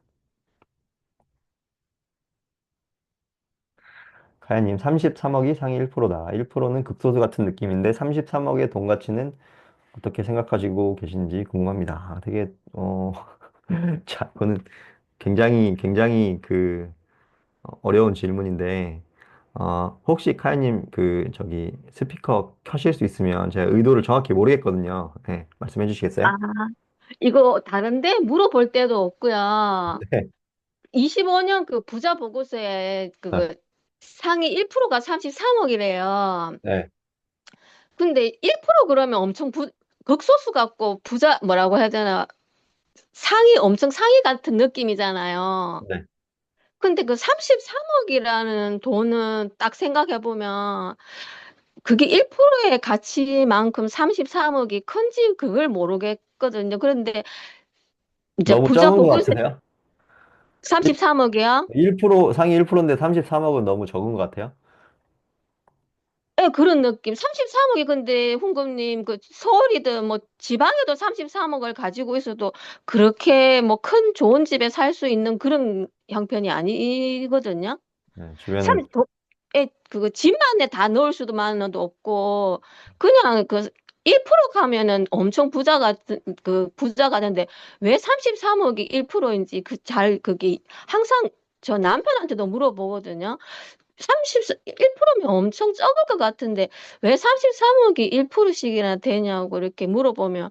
가야님 33억이 상위 1%다. 1%는 극소수 같은 느낌인데 33억의 돈 가치는 어떻게 생각하시고 계신지 궁금합니다. 되게 자, 그거는 굉장히 그 어려운 질문인데 혹시 카야님 그 저기 스피커 켜실 수 있으면 제가 의도를 정확히 모르겠거든요. 네, 말씀해 주시겠어요? 아, 이거 다른데 물어볼 데도 없고요. 네. 25년 그 부자 보고서에 아, 그 상위 1%가 33억이래요. 네, 근데 1% 그러면 엄청 극소수 같고 부자 뭐라고 해야 되나 상위 엄청 상위 같은 느낌이잖아요. 네. 근데 그 33억이라는 돈은 딱 생각해보면 그게 1%의 가치만큼 33억이 큰지 그걸 모르겠거든요. 그런데 이제 너무 부자 적은 것 보글세 같으세요? 33억이야? 1% 상위 1%인데 33억은 너무 적은 것 같아요. 예, 그런 느낌. 33억이 근데 훈금님 그 서울이든 뭐 지방에도 33억을 가지고 있어도 그렇게 뭐 큰 좋은 집에 살 수 있는 그런 형편이 아니거든요. 네, 주변에 참, 그거 집 안에 다 넣을 수도 만은 없고, 그냥 그 1% 가면은 엄청 부자가 되는데, 왜 33억이 1%인지 그게 항상 저 남편한테도 물어보거든요. 1%면 엄청 적을 것 같은데, 왜 33억이 1%씩이나 되냐고 이렇게 물어보면,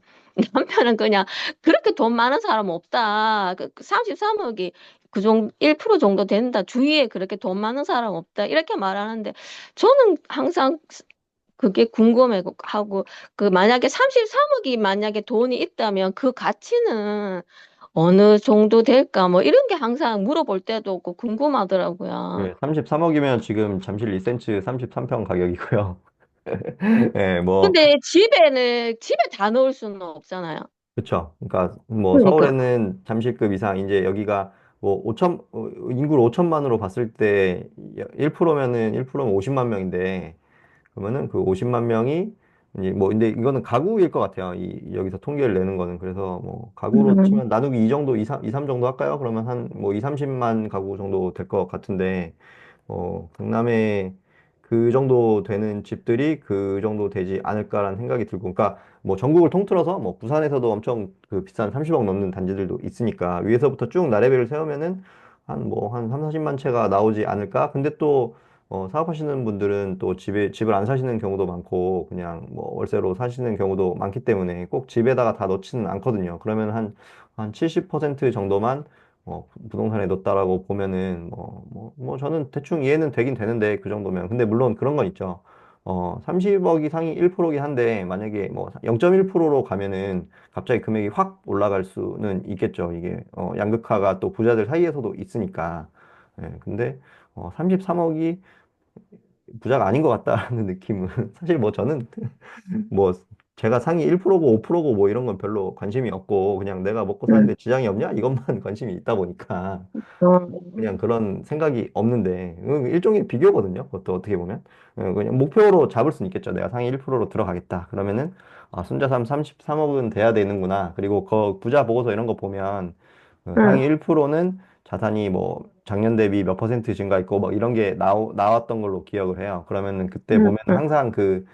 남편은 그냥 그렇게 돈 많은 사람 없다. 33억이 그 정도 1% 정도 된다. 주위에 그렇게 돈 많은 사람 없다. 이렇게 말하는데 저는 항상 그게 궁금해하고 그 만약에 33억이 만약에 돈이 있다면 그 가치는 어느 정도 될까? 뭐 이런 게 항상 물어볼 때도 없고 궁금하더라고요. 33억이면 지금 잠실 리센츠 33평 가격이고요. 네, 뭐 근데 집에 다 넣을 수는 없잖아요. 그렇죠. 그러니까 뭐 그러니까. 서울에는 잠실급 이상 이제 여기가 뭐 5천 인구를 5천만으로 봤을 때 1%면은 1%면 50만 명인데 그러면은 그 50만 명이 이제 뭐 근데 이거는 가구일 것 같아요. 이 여기서 통계를 내는 거는 그래서 뭐 가구로 음, 치면 나누기 2 정도 3 정도 할까요? 그러면 한 뭐 2, 30만 가구 정도 될 것 같은데 강남에 그 정도 되는 집들이 그 정도 되지 않을까라는 생각이 들고, 그러니까 뭐 전국을 통틀어서 뭐 부산에서도 엄청 그 비싼 30억 넘는 단지들도 있으니까 위에서부터 쭉 나래배를 세우면은 한 3, 40만 채가 나오지 않을까? 근데 또 사업하시는 분들은 또 집을 안 사시는 경우도 많고 그냥 뭐 월세로 사시는 경우도 많기 때문에 꼭 집에다가 다 넣지는 않거든요. 그러면 한 70% 정도만 부동산에 넣었다라고 보면은 저는 대충 이해는 되긴 되는데 그 정도면 근데 물론 그런 건 있죠. 30억 이상이 1%긴 한데 만약에 뭐 0.1%로 가면은 갑자기 금액이 확 올라갈 수는 있겠죠. 이게 양극화가 또 부자들 사이에서도 있으니까. 예, 근데 33억이 부자가 아닌 것 같다는 느낌은 사실 뭐 저는 뭐 제가 상위 1%고 5%고 뭐 이런 건 별로 관심이 없고 그냥 내가 먹고 사는데 지장이 없냐? 이것만 관심이 있다 보니까 그냥 음, 그런 생각이 없는데 일종의 비교거든요. 그것도 어떻게 보면 그냥 목표로 잡을 수는 있겠죠. 내가 상위 1%로 들어가겠다. 그러면은 순자산 33억은 돼야 되는구나. 그리고 그 부자 보고서 이런 거 보면 상위 음, 1%는 자산이 뭐 작년 대비 몇 퍼센트 증가했고 뭐 이런 게 나왔던 걸로 기억을 해요. 그러면은 그때 음, 보면 항상 그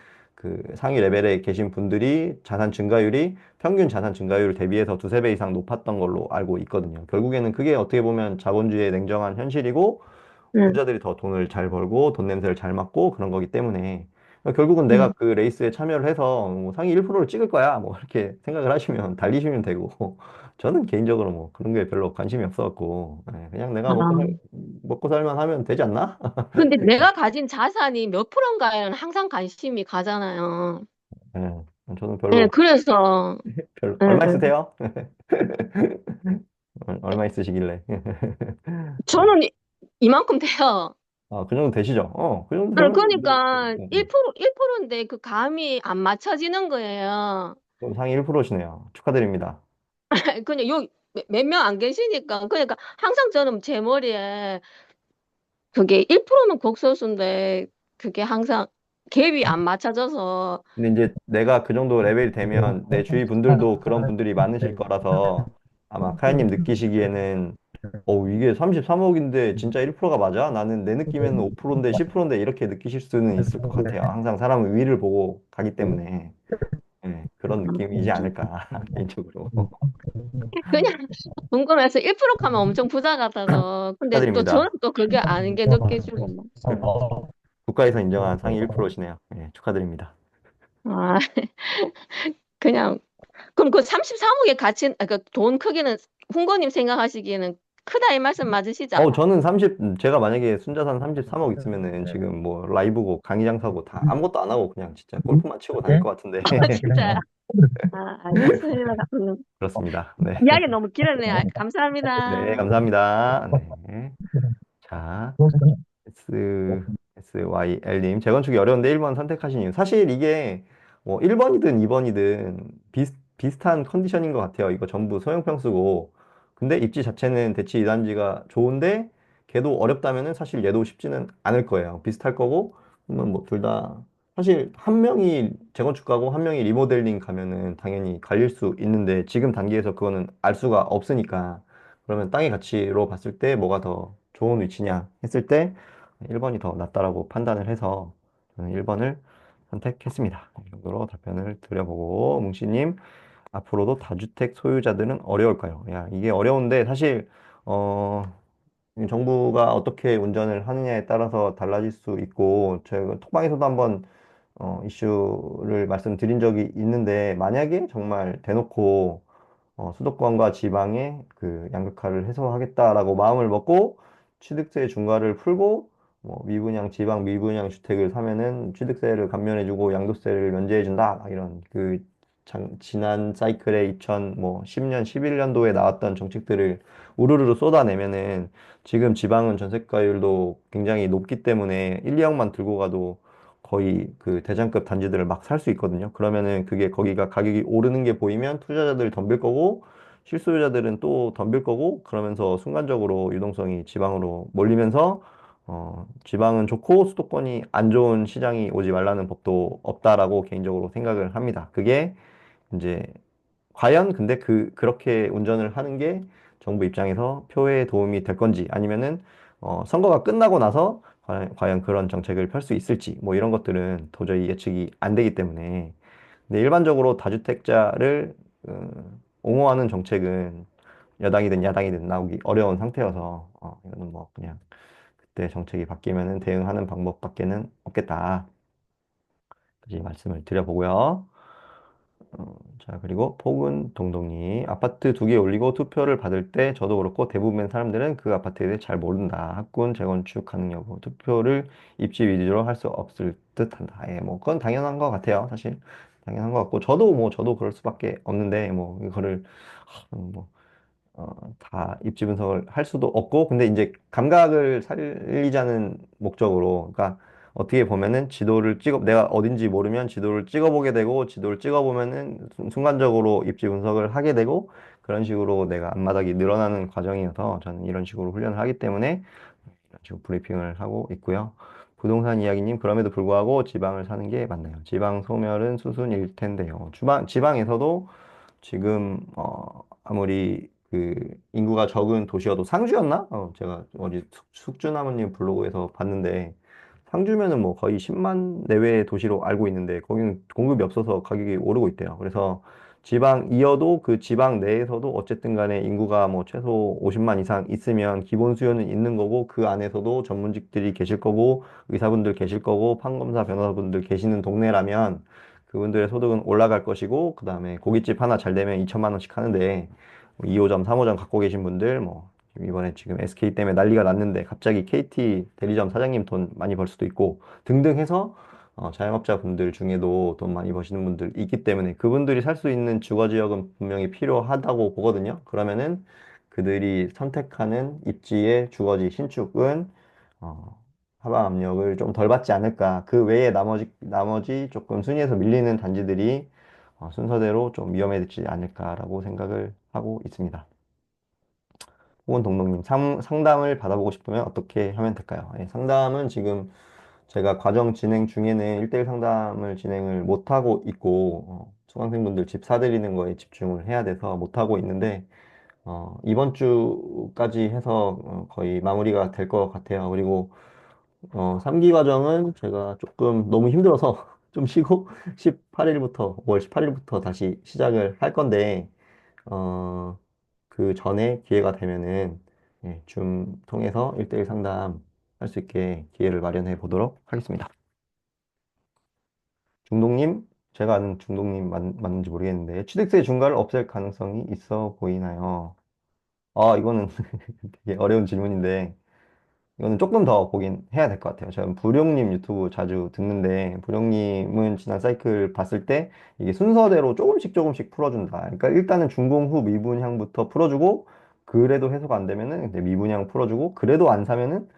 상위 레벨에 계신 분들이 자산 증가율이 평균 자산 증가율 대비해서 두세 배 이상 높았던 걸로 알고 있거든요. 결국에는 그게 어떻게 보면 자본주의의 냉정한 현실이고 음, 부자들이 더 돈을 잘 벌고 돈 냄새를 잘 맡고 그런 거기 때문에 결국은 내가 음. 그 레이스에 참여를 해서 뭐 상위 1%를 찍을 거야 뭐 이렇게 생각을 하시면 달리시면 되고 저는 개인적으로 뭐 그런 게 별로 관심이 없어갖고 그냥 내가 아. 먹고 살만 하면 되지 않나? 근데 내가 가진 자산이 몇 프로인가에는 항상 관심이 가잖아요. 예, 저는 예, 별로 그래서, 예, 얼마 예. 있으세요? 얼마 있으시길래? 저는 이만큼 돼요. 그 정도 되시죠? 그 정도 되면 뭐 그러니까 1%인데 그 감이 안 맞춰지는 거예요. 그럼 상위 1%시네요. 축하드립니다. 그냥 여기 몇 명 안 계시니까. 그러니까 항상 저는 제 머리에 그게 1%면 곡소수인데 그게 항상 갭이 안 맞춰져서 근데 이제 내가 그 정도 레벨이 되면 내 주위 분들도 그런 분들이 많으실 거라서 아마 카야님 느끼시기에는 이게 33억인데 진짜 1%가 맞아? 나는 내 느낌에는 5%인데 10%인데 이렇게 느끼실 수는 있을 것 같아요. 항상 사람은 위를 보고 가기 때문에 그런 느낌이지 않을까 개인적으로 그냥 궁금해서 1% 하면 엄청 부자 같아서. 근데 또 저는 축하드립니다. 또 그게 아닌 게 느껴지고 막. 국가에서 인정한 상위 1%시네요. 축하드립니다. 아, 그냥 그럼 그 33억의 가치 그돈 크기는 훈거님 생각하시기에는 크다 이 말씀 맞으시죠? 저는 제가 만약에 순자산 33억 있으면은 지금 뭐 라이브고 강의장 사고 다 아무것도 안 하고 그냥 진짜 골프만 치고 다닐 것 같은데. 진짜요? 아, 알겠습니다. 그렇습니다. 네. 이야기 너무 길었네요. 감사합니다. 네, 감사합니다. 네. 자, SYL님, 재건축이 어려운데 1번 선택하신 이유. 사실 이게 뭐 1번이든 2번이든 비슷한 컨디션인 것 같아요. 이거 전부 소형평수고. 근데 입지 자체는 대치 2단지가 좋은데 걔도 어렵다면은 사실 얘도 쉽지는 않을 거예요. 비슷할 거고, 그러면 뭐 둘 다, 사실 한 명이 재건축 가고 한 명이 리모델링 가면은 당연히 갈릴 수 있는데 지금 단계에서 그거는 알 수가 없으니까. 그러면 땅의 가치로 봤을 때 뭐가 더 좋은 위치냐 했을 때 1번이 더 낫다라고 판단을 해서 저는 1번을 선택했습니다. 이 정도로 답변을 드려보고, 뭉치님, 앞으로도 다주택 소유자들은 어려울까요? 야, 이게 어려운데 사실 어, 이 정부가 어떻게 운전을 하느냐에 따라서 달라질 수 있고, 제가 톡방에서도 한번 이슈를 말씀드린 적이 있는데, 만약에 정말 대놓고 수도권과 지방의 그 양극화를 해소하겠다라고 마음을 먹고 취득세 중과를 풀고 뭐 미분양 지방 미분양 주택을 사면은 취득세를 감면해주고 양도세를 면제해준다, 이런 그 지난 사이클에 2000 뭐 10년 11년도에 나왔던 정책들을 우르르 쏟아내면은 지금 지방은 전세가율도 굉장히 높기 때문에 1, 2억만 들고 가도 거의 그 대장급 단지들을 막 살 수 있거든요. 그러면은 그게 거기가 가격이 오르는 게 보이면 투자자들 덤빌 거고 실소유자들은 또 덤빌 거고, 그러면서 순간적으로 유동성이 지방으로 몰리면서 지방은 좋고 수도권이 안 좋은 시장이 오지 말라는 법도 없다라고 개인적으로 생각을 합니다. 그게 이제 과연 근데 그렇게 운전을 하는 게 정부 입장에서 표에 도움이 될 건지, 아니면은 선거가 끝나고 나서 과연 그런 정책을 펼 수 있을지, 뭐 이런 것들은 도저히 예측이 안 되기 때문에. 근데 일반적으로 다주택자를 옹호하는 정책은 여당이든 야당이든 나오기 어려운 상태여서 이거는 뭐 그냥 그때 정책이 바뀌면은 대응하는 방법밖에는 없겠다. 그 말씀을 드려보고요. 자, 그리고 폭은 동동이, 아파트 2개 올리고 투표를 받을 때 저도 그렇고 대부분의 사람들은 그 아파트에 대해 잘 모른다. 학군, 재건축 가능 여부, 투표를 입지 위주로 할 수 없을 듯 한다. 예, 뭐 그건 당연한 것 같아요. 사실 당연한 것 같고, 저도 그럴 수밖에 없는데 뭐 이거를 뭐 다 입지 분석을 할 수도 없고, 근데 이제 감각을 살리자는 목적으로, 그러니까 어떻게 보면은 지도를 찍어, 내가 어딘지 모르면 지도를 찍어보게 되고, 지도를 찍어보면은 순간적으로 입지 분석을 하게 되고, 그런 식으로 내가 앞마당이 늘어나는 과정이어서 저는 이런 식으로 훈련을 하기 때문에 이런 식으로 브리핑을 하고 있고요. 부동산 이야기님, 그럼에도 불구하고 지방을 사는 게 맞나요? 지방 소멸은 수순일 텐데요. 지방에서도 지금 아무리 그 인구가 적은 도시여도, 상주였나? 제가 어디 숙주나무님 블로그에서 봤는데 상주면은 뭐 거의 10만 내외의 도시로 알고 있는데 거기는 공급이 없어서 가격이 오르고 있대요. 그래서 지방이어도 그 지방 내에서도 어쨌든 간에 인구가 뭐 최소 50만 이상 있으면 기본 수요는 있는 거고, 그 안에서도 전문직들이 계실 거고 의사분들 계실 거고 판검사 변호사분들 계시는 동네라면 그분들의 소득은 올라갈 것이고, 그 다음에 고깃집 하나 잘 되면 2천만 원씩 하는데 2호점, 3호점 갖고 계신 분들, 뭐 이번에 지금 SK 때문에 난리가 났는데 갑자기 KT 대리점 사장님 돈 많이 벌 수도 있고 등등 해서 자영업자 분들 중에도 돈 많이 버시는 분들 있기 때문에 그분들이 살 수 있는 주거 지역은 분명히 필요하다고 보거든요. 그러면은 그들이 선택하는 입지의 주거지 신축은 어, 하방 압력을 좀 덜 받지 않을까. 그 외에 나머지 조금 순위에서 밀리는 단지들이 순서대로 좀 위험해지지 않을까라고 생각을 하고 있습니다. 혹은 동동님, 상담을 받아보고 싶으면 어떻게 하면 될까요? 예, 상담은 지금 제가 과정 진행 중에는 1대1 상담을 진행을 못하고 있고, 수강생분들 집 사드리는 거에 집중을 해야 돼서 못하고 있는데, 이번 주까지 해서 거의 마무리가 될 것 같아요. 그리고 3기 과정은 제가 조금 너무 힘들어서 좀 쉬고 18일부터, 5월 18일부터 다시 시작을 할 건데, 어, 그 전에 기회가 되면은 예, 줌 통해서 1대1 상담 할 수 있게 기회를 마련해 보도록 하겠습니다. 중동님, 제가 아는 중동님 맞는지 모르겠는데, 취득세 중과를 없앨 가능성이 있어 보이나요? 이거는 되게 어려운 질문인데, 이거는 조금 더 보긴 해야 될 것 같아요. 제가 부룡님 유튜브 자주 듣는데, 부룡님은 지난 사이클 봤을 때 이게 순서대로 조금씩 조금씩 풀어준다. 그러니까 일단은 준공 후 미분양부터 풀어주고, 그래도 해소가 안 되면은 이제 미분양 풀어주고, 그래도 안 사면은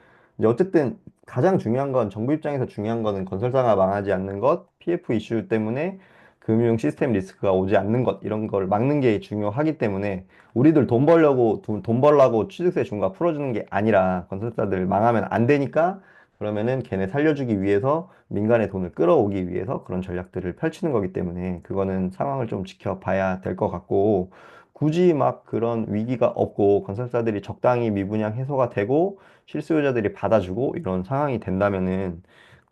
이제 어쨌든 가장 중요한 건 정부 입장에서 중요한 거는 건설사가 망하지 않는 것, PF 이슈 때문에 금융 시스템 리스크가 오지 않는 것 이런 걸 막는 게 중요하기 때문에 우리들 돈 벌려고 돈 벌라고 취득세 중과 풀어주는 게 아니라 건설사들 망하면 안 되니까 그러면은 걔네 살려주기 위해서 민간의 돈을 끌어오기 위해서 그런 전략들을 펼치는 거기 때문에 그거는 상황을 좀 지켜봐야 될 것 같고 굳이 막 그런 위기가 없고 건설사들이 적당히 미분양 해소가 되고 실수요자들이 받아주고 이런 상황이 된다면은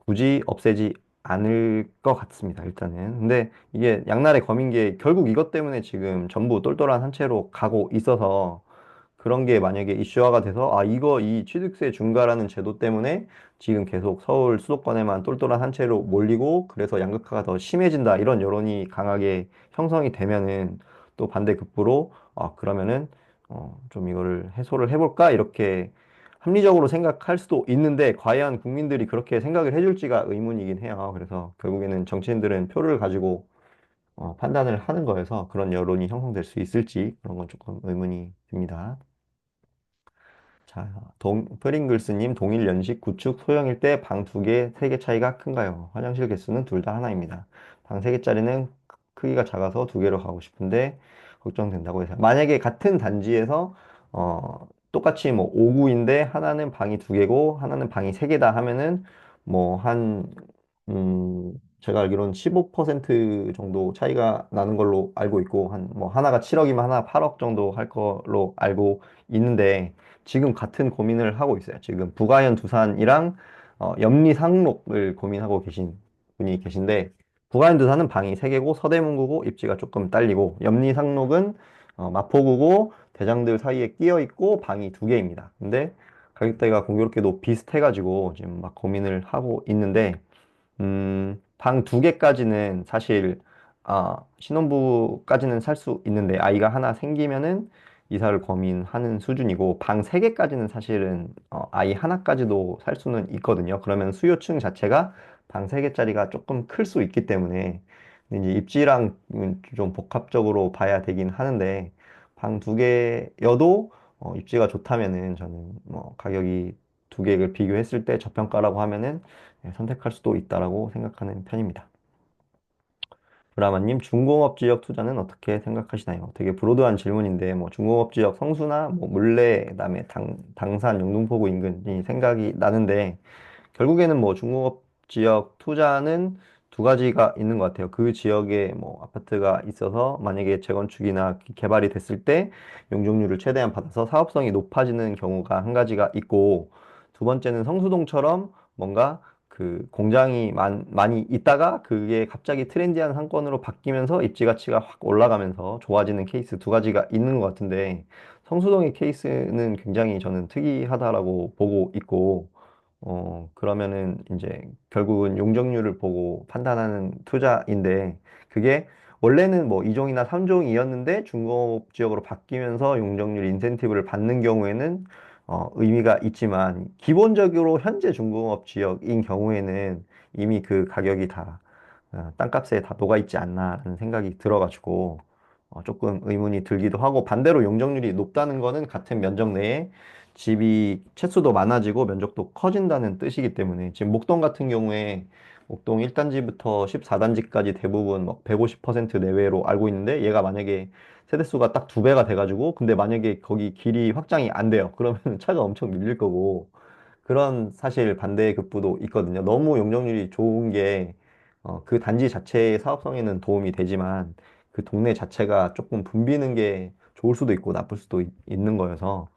굳이 없애지 않을 것 같습니다, 일단은. 근데 이게 양날의 검인 게 결국 이것 때문에 지금 전부 똘똘한 한 채로 가고 있어서 그런 게 만약에 이슈화가 돼서 아 이거 이 취득세 중과라는 제도 때문에 지금 계속 서울 수도권에만 똘똘한 한 채로 몰리고 그래서 양극화가 더 심해진다 이런 여론이 강하게 형성이 되면은 또 반대급부로 아 그러면은 좀 이거를 해소를 해볼까 이렇게 합리적으로 생각할 수도 있는데 과연 국민들이 그렇게 생각을 해줄지가 의문이긴 해요. 그래서 결국에는 정치인들은 표를 가지고 판단을 하는 거여서 그런 여론이 형성될 수 있을지 그런 건 조금 의문이 듭니다. 자, 프링글스님, 동일 연식 구축 소형일 때 방 두 개, 세 개 차이가 큰가요? 화장실 개수는 둘 다 하나입니다. 방 세 개짜리는 크기가 작아서 두 개로 가고 싶은데 걱정된다고 해서. 만약에 같은 단지에서 똑같이 뭐 5구인데 하나는 방이 두 개고 하나는 방이 세 개다 하면은 뭐 제가 알기로는 15% 정도 차이가 나는 걸로 알고 있고 한 뭐 하나가 7억이면 하나 8억 정도 할 걸로 알고 있는데 지금 같은 고민을 하고 있어요. 지금 부가현 두산이랑 염리 상록을 고민하고 계신 분이 계신데 부가현 두산은 방이 3개고 서대문구고 입지가 조금 딸리고 염리 상록은 마포구고 대장들 사이에 끼어 있고 방이 2개입니다. 근데 가격대가 공교롭게도 비슷해가지고 지금 막 고민을 하고 있는데 방 2개까지는 사실, 신혼부까지는 살 수 있는데, 아이가 하나 생기면은 이사를 고민하는 수준이고, 방 3개까지는 사실은, 아이 하나까지도 살 수는 있거든요. 그러면 수요층 자체가 방 3개짜리가 조금 클 수 있기 때문에, 근데 이제 입지랑 좀 복합적으로 봐야 되긴 하는데, 방 2개여도, 입지가 좋다면은 저는 뭐 가격이 2개를 비교했을 때 저평가라고 하면은 선택할 수도 있다라고 생각하는 편입니다. 브라마님, 중공업 지역 투자는 어떻게 생각하시나요? 되게 브로드한 질문인데, 뭐 중공업 지역 성수나 뭐 물레, 그다음에 당산, 영등포구 인근이 생각이 나는데, 결국에는 뭐 중공업 지역 투자는 두 가지가 있는 것 같아요. 그 지역에 뭐 아파트가 있어서 만약에 재건축이나 개발이 됐을 때 용적률을 최대한 받아서 사업성이 높아지는 경우가 한 가지가 있고, 두 번째는 성수동처럼 뭔가 그 공장이 많이 있다가 그게 갑자기 트렌디한 상권으로 바뀌면서 입지 가치가 확 올라가면서 좋아지는 케이스 두 가지가 있는 것 같은데 성수동의 케이스는 굉장히 저는 특이하다라고 보고 있고 그러면은 이제 결국은 용적률을 보고 판단하는 투자인데 그게 원래는 뭐 2종이나 3종이었는데 중공업 지역으로 바뀌면서 용적률 인센티브를 받는 경우에는 의미가 있지만 기본적으로 현재 중공업 지역인 경우에는 이미 그 가격이 다 땅값에 다 녹아 있지 않나라는 생각이 들어가지고 조금 의문이 들기도 하고 반대로 용적률이 높다는 거는 같은 면적 내에 집이 채수도 많아지고 면적도 커진다는 뜻이기 때문에 지금 목동 같은 경우에 목동 1단지부터 14단지까지 대부분 막 150% 내외로 알고 있는데 얘가 만약에 세대수가 딱 2배가 돼가지고 근데 만약에 거기 길이 확장이 안 돼요. 그러면 차가 엄청 밀릴 거고 그런 사실 반대 급부도 있거든요. 너무 용적률이 좋은 게 그 단지 자체의 사업성에는 도움이 되지만 그 동네 자체가 조금 붐비는 게 좋을 수도 있고 나쁠 수도 있는 거여서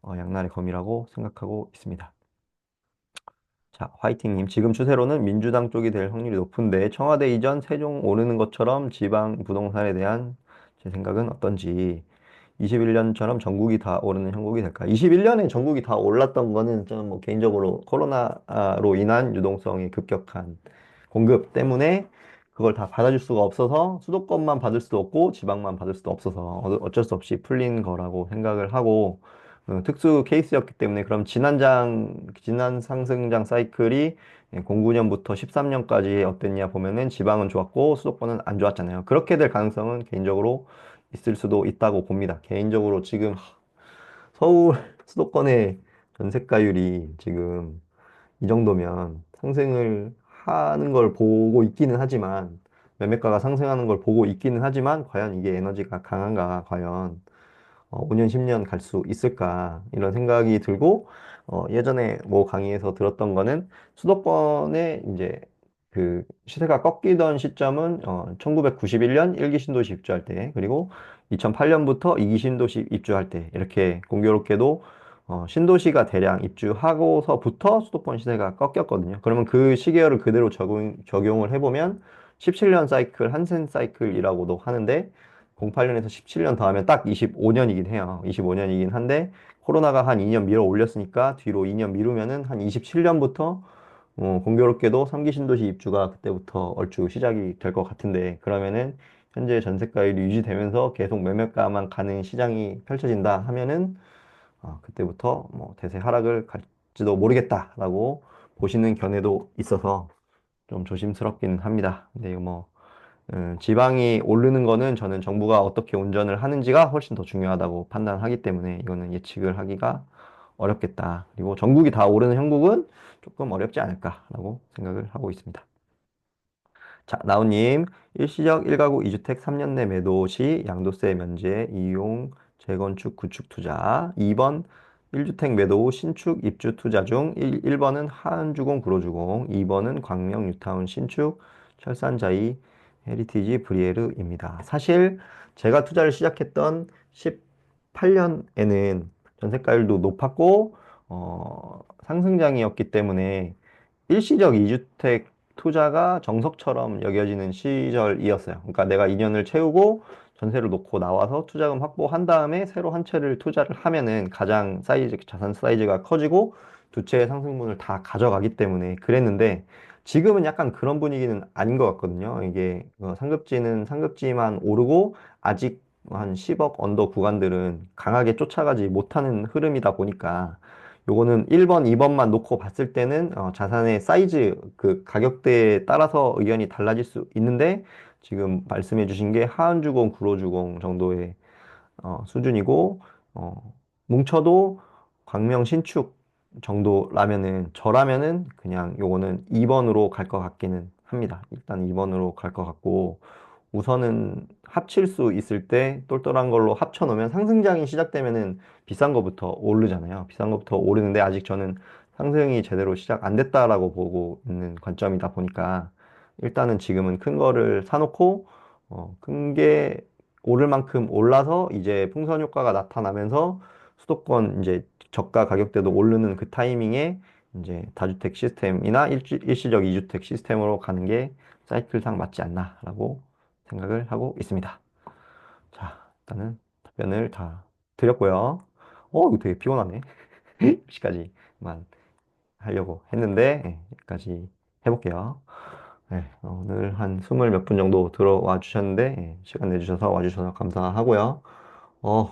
양날의 검이라고 생각하고 있습니다. 자, 화이팅님. 지금 추세로는 민주당 쪽이 될 확률이 높은데 청와대 이전 세종 오르는 것처럼 지방 부동산에 대한 제 생각은 어떤지. 21년처럼 전국이 다 오르는 형국이 될까? 21년에 전국이 다 올랐던 거는 저는 뭐 개인적으로 코로나로 인한 유동성의 급격한 공급 때문에 그걸 다 받아줄 수가 없어서 수도권만 받을 수도 없고 지방만 받을 수도 없어서 어쩔 수 없이 풀린 거라고 생각을 하고 특수 케이스였기 때문에 그럼 지난 상승장 사이클이 09년부터 13년까지 어땠냐 보면은 지방은 좋았고 수도권은 안 좋았잖아요. 그렇게 될 가능성은 개인적으로 있을 수도 있다고 봅니다. 개인적으로 지금 서울 수도권에 전세가율이 지금 이 정도면 상승을 하는 걸 보고 있기는 하지만, 매매가가 상승하는 걸 보고 있기는 하지만, 과연 이게 에너지가 강한가, 과연 5년, 10년 갈 수 있을까, 이런 생각이 들고, 예전에 뭐 강의에서 들었던 거는 수도권에 이제 그 시세가 꺾이던 시점은 1991년 1기 신도시 입주할 때, 그리고 2008년부터 2기 신도시 입주할 때, 이렇게 공교롭게도 신도시가 대량 입주하고서부터 수도권 시세가 꺾였거든요. 그러면 그 시계열을 그대로 적용을 해보면 17년 사이클, 한센 사이클이라고도 하는데, 08년에서 17년 더하면 딱 25년이긴 해요. 25년이긴 한데 코로나가 한 2년 밀어 올렸으니까 뒤로 2년 미루면은 한 27년부터 공교롭게도 3기 신도시 입주가 그때부터 얼추 시작이 될 것 같은데, 그러면은 현재 전세가율이 유지되면서 계속 매매가만 가는 시장이 펼쳐진다 하면은 그때부터 뭐 대세 하락을 갈지도 모르겠다라고 보시는 견해도 있어서 좀 조심스럽긴 합니다. 근데 이거 뭐 지방이 오르는 거는 저는 정부가 어떻게 운전을 하는지가 훨씬 더 중요하다고 판단하기 때문에 이거는 예측을 하기가 어렵겠다. 그리고 전국이 다 오르는 형국은 조금 어렵지 않을까라고 생각을 하고 있습니다. 자, 나우님, 일시적 1가구 2주택 3년 내 매도 시 양도세 면제, 이용, 재건축, 구축 투자. 2번, 1주택 매도 후 신축, 입주 투자 중. 1번은 하은주공, 구로주공. 2번은 광명, 뉴타운 신축, 철산자이, 헤리티지, 브리에르입니다. 사실 제가 투자를 시작했던 18년에는 전세가율도 높았고, 상승장이었기 때문에 일시적 2주택 투자가 정석처럼 여겨지는 시절이었어요. 그러니까 내가 2년을 채우고 전세를 놓고 나와서 투자금 확보한 다음에 새로 한 채를 투자를 하면은 가장 사이즈, 자산 사이즈가 커지고 두 채의 상승분을 다 가져가기 때문에 그랬는데, 지금은 약간 그런 분위기는 아닌 것 같거든요. 이게 상급지는 상급지만 오르고 아직 한 10억 언더 구간들은 강하게 쫓아가지 못하는 흐름이다 보니까, 요거는 1번, 2번만 놓고 봤을 때는 자산의 사이즈, 그 가격대에 따라서 의견이 달라질 수 있는데, 지금 말씀해 주신 게 하한주공, 구로주공 정도의 수준이고, 뭉쳐도 광명 신축 정도라면은, 저라면은 그냥 요거는 2번으로 갈 것 같기는 합니다. 일단 2번으로 갈 것 같고, 우선은 합칠 수 있을 때 똘똘한 걸로 합쳐 놓으면 상승장이 시작되면은 비싼 거부터 오르잖아요. 비싼 거부터 오르는데 아직 저는 상승이 제대로 시작 안 됐다라고 보고 있는 관점이다 보니까, 일단은 지금은 큰 거를 사놓고 큰 게 오를 만큼 올라서 이제 풍선 효과가 나타나면서 수도권 이제 저가 가격대도 오르는 그 타이밍에 이제 다주택 시스템이나 일시적 이주택 시스템으로 가는 게 사이클상 맞지 않나라고 생각을 하고 있습니다. 자, 일단은 답변을 다 드렸고요. 이거 되게 피곤하네. 10시까지만 하려고 했는데, 여기까지 해볼게요. 네, 오늘 한 20 몇 분 정도 들어와 주셨는데, 시간 내주셔서 와주셔서 감사하고요.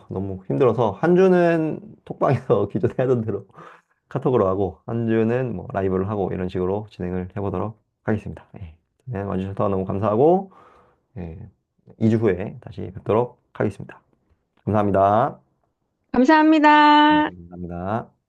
너무 힘들어서, 한 주는 톡방에서 기존에 하던 대로 카톡으로 하고, 한 주는 뭐 라이브를 하고, 이런 식으로 진행을 해보도록 하겠습니다. 네, 와주셔서 너무 감사하고, 예, 2주 후에 다시 뵙도록 하겠습니다. 감사합니다. 네, 감사합니다. 감사합니다.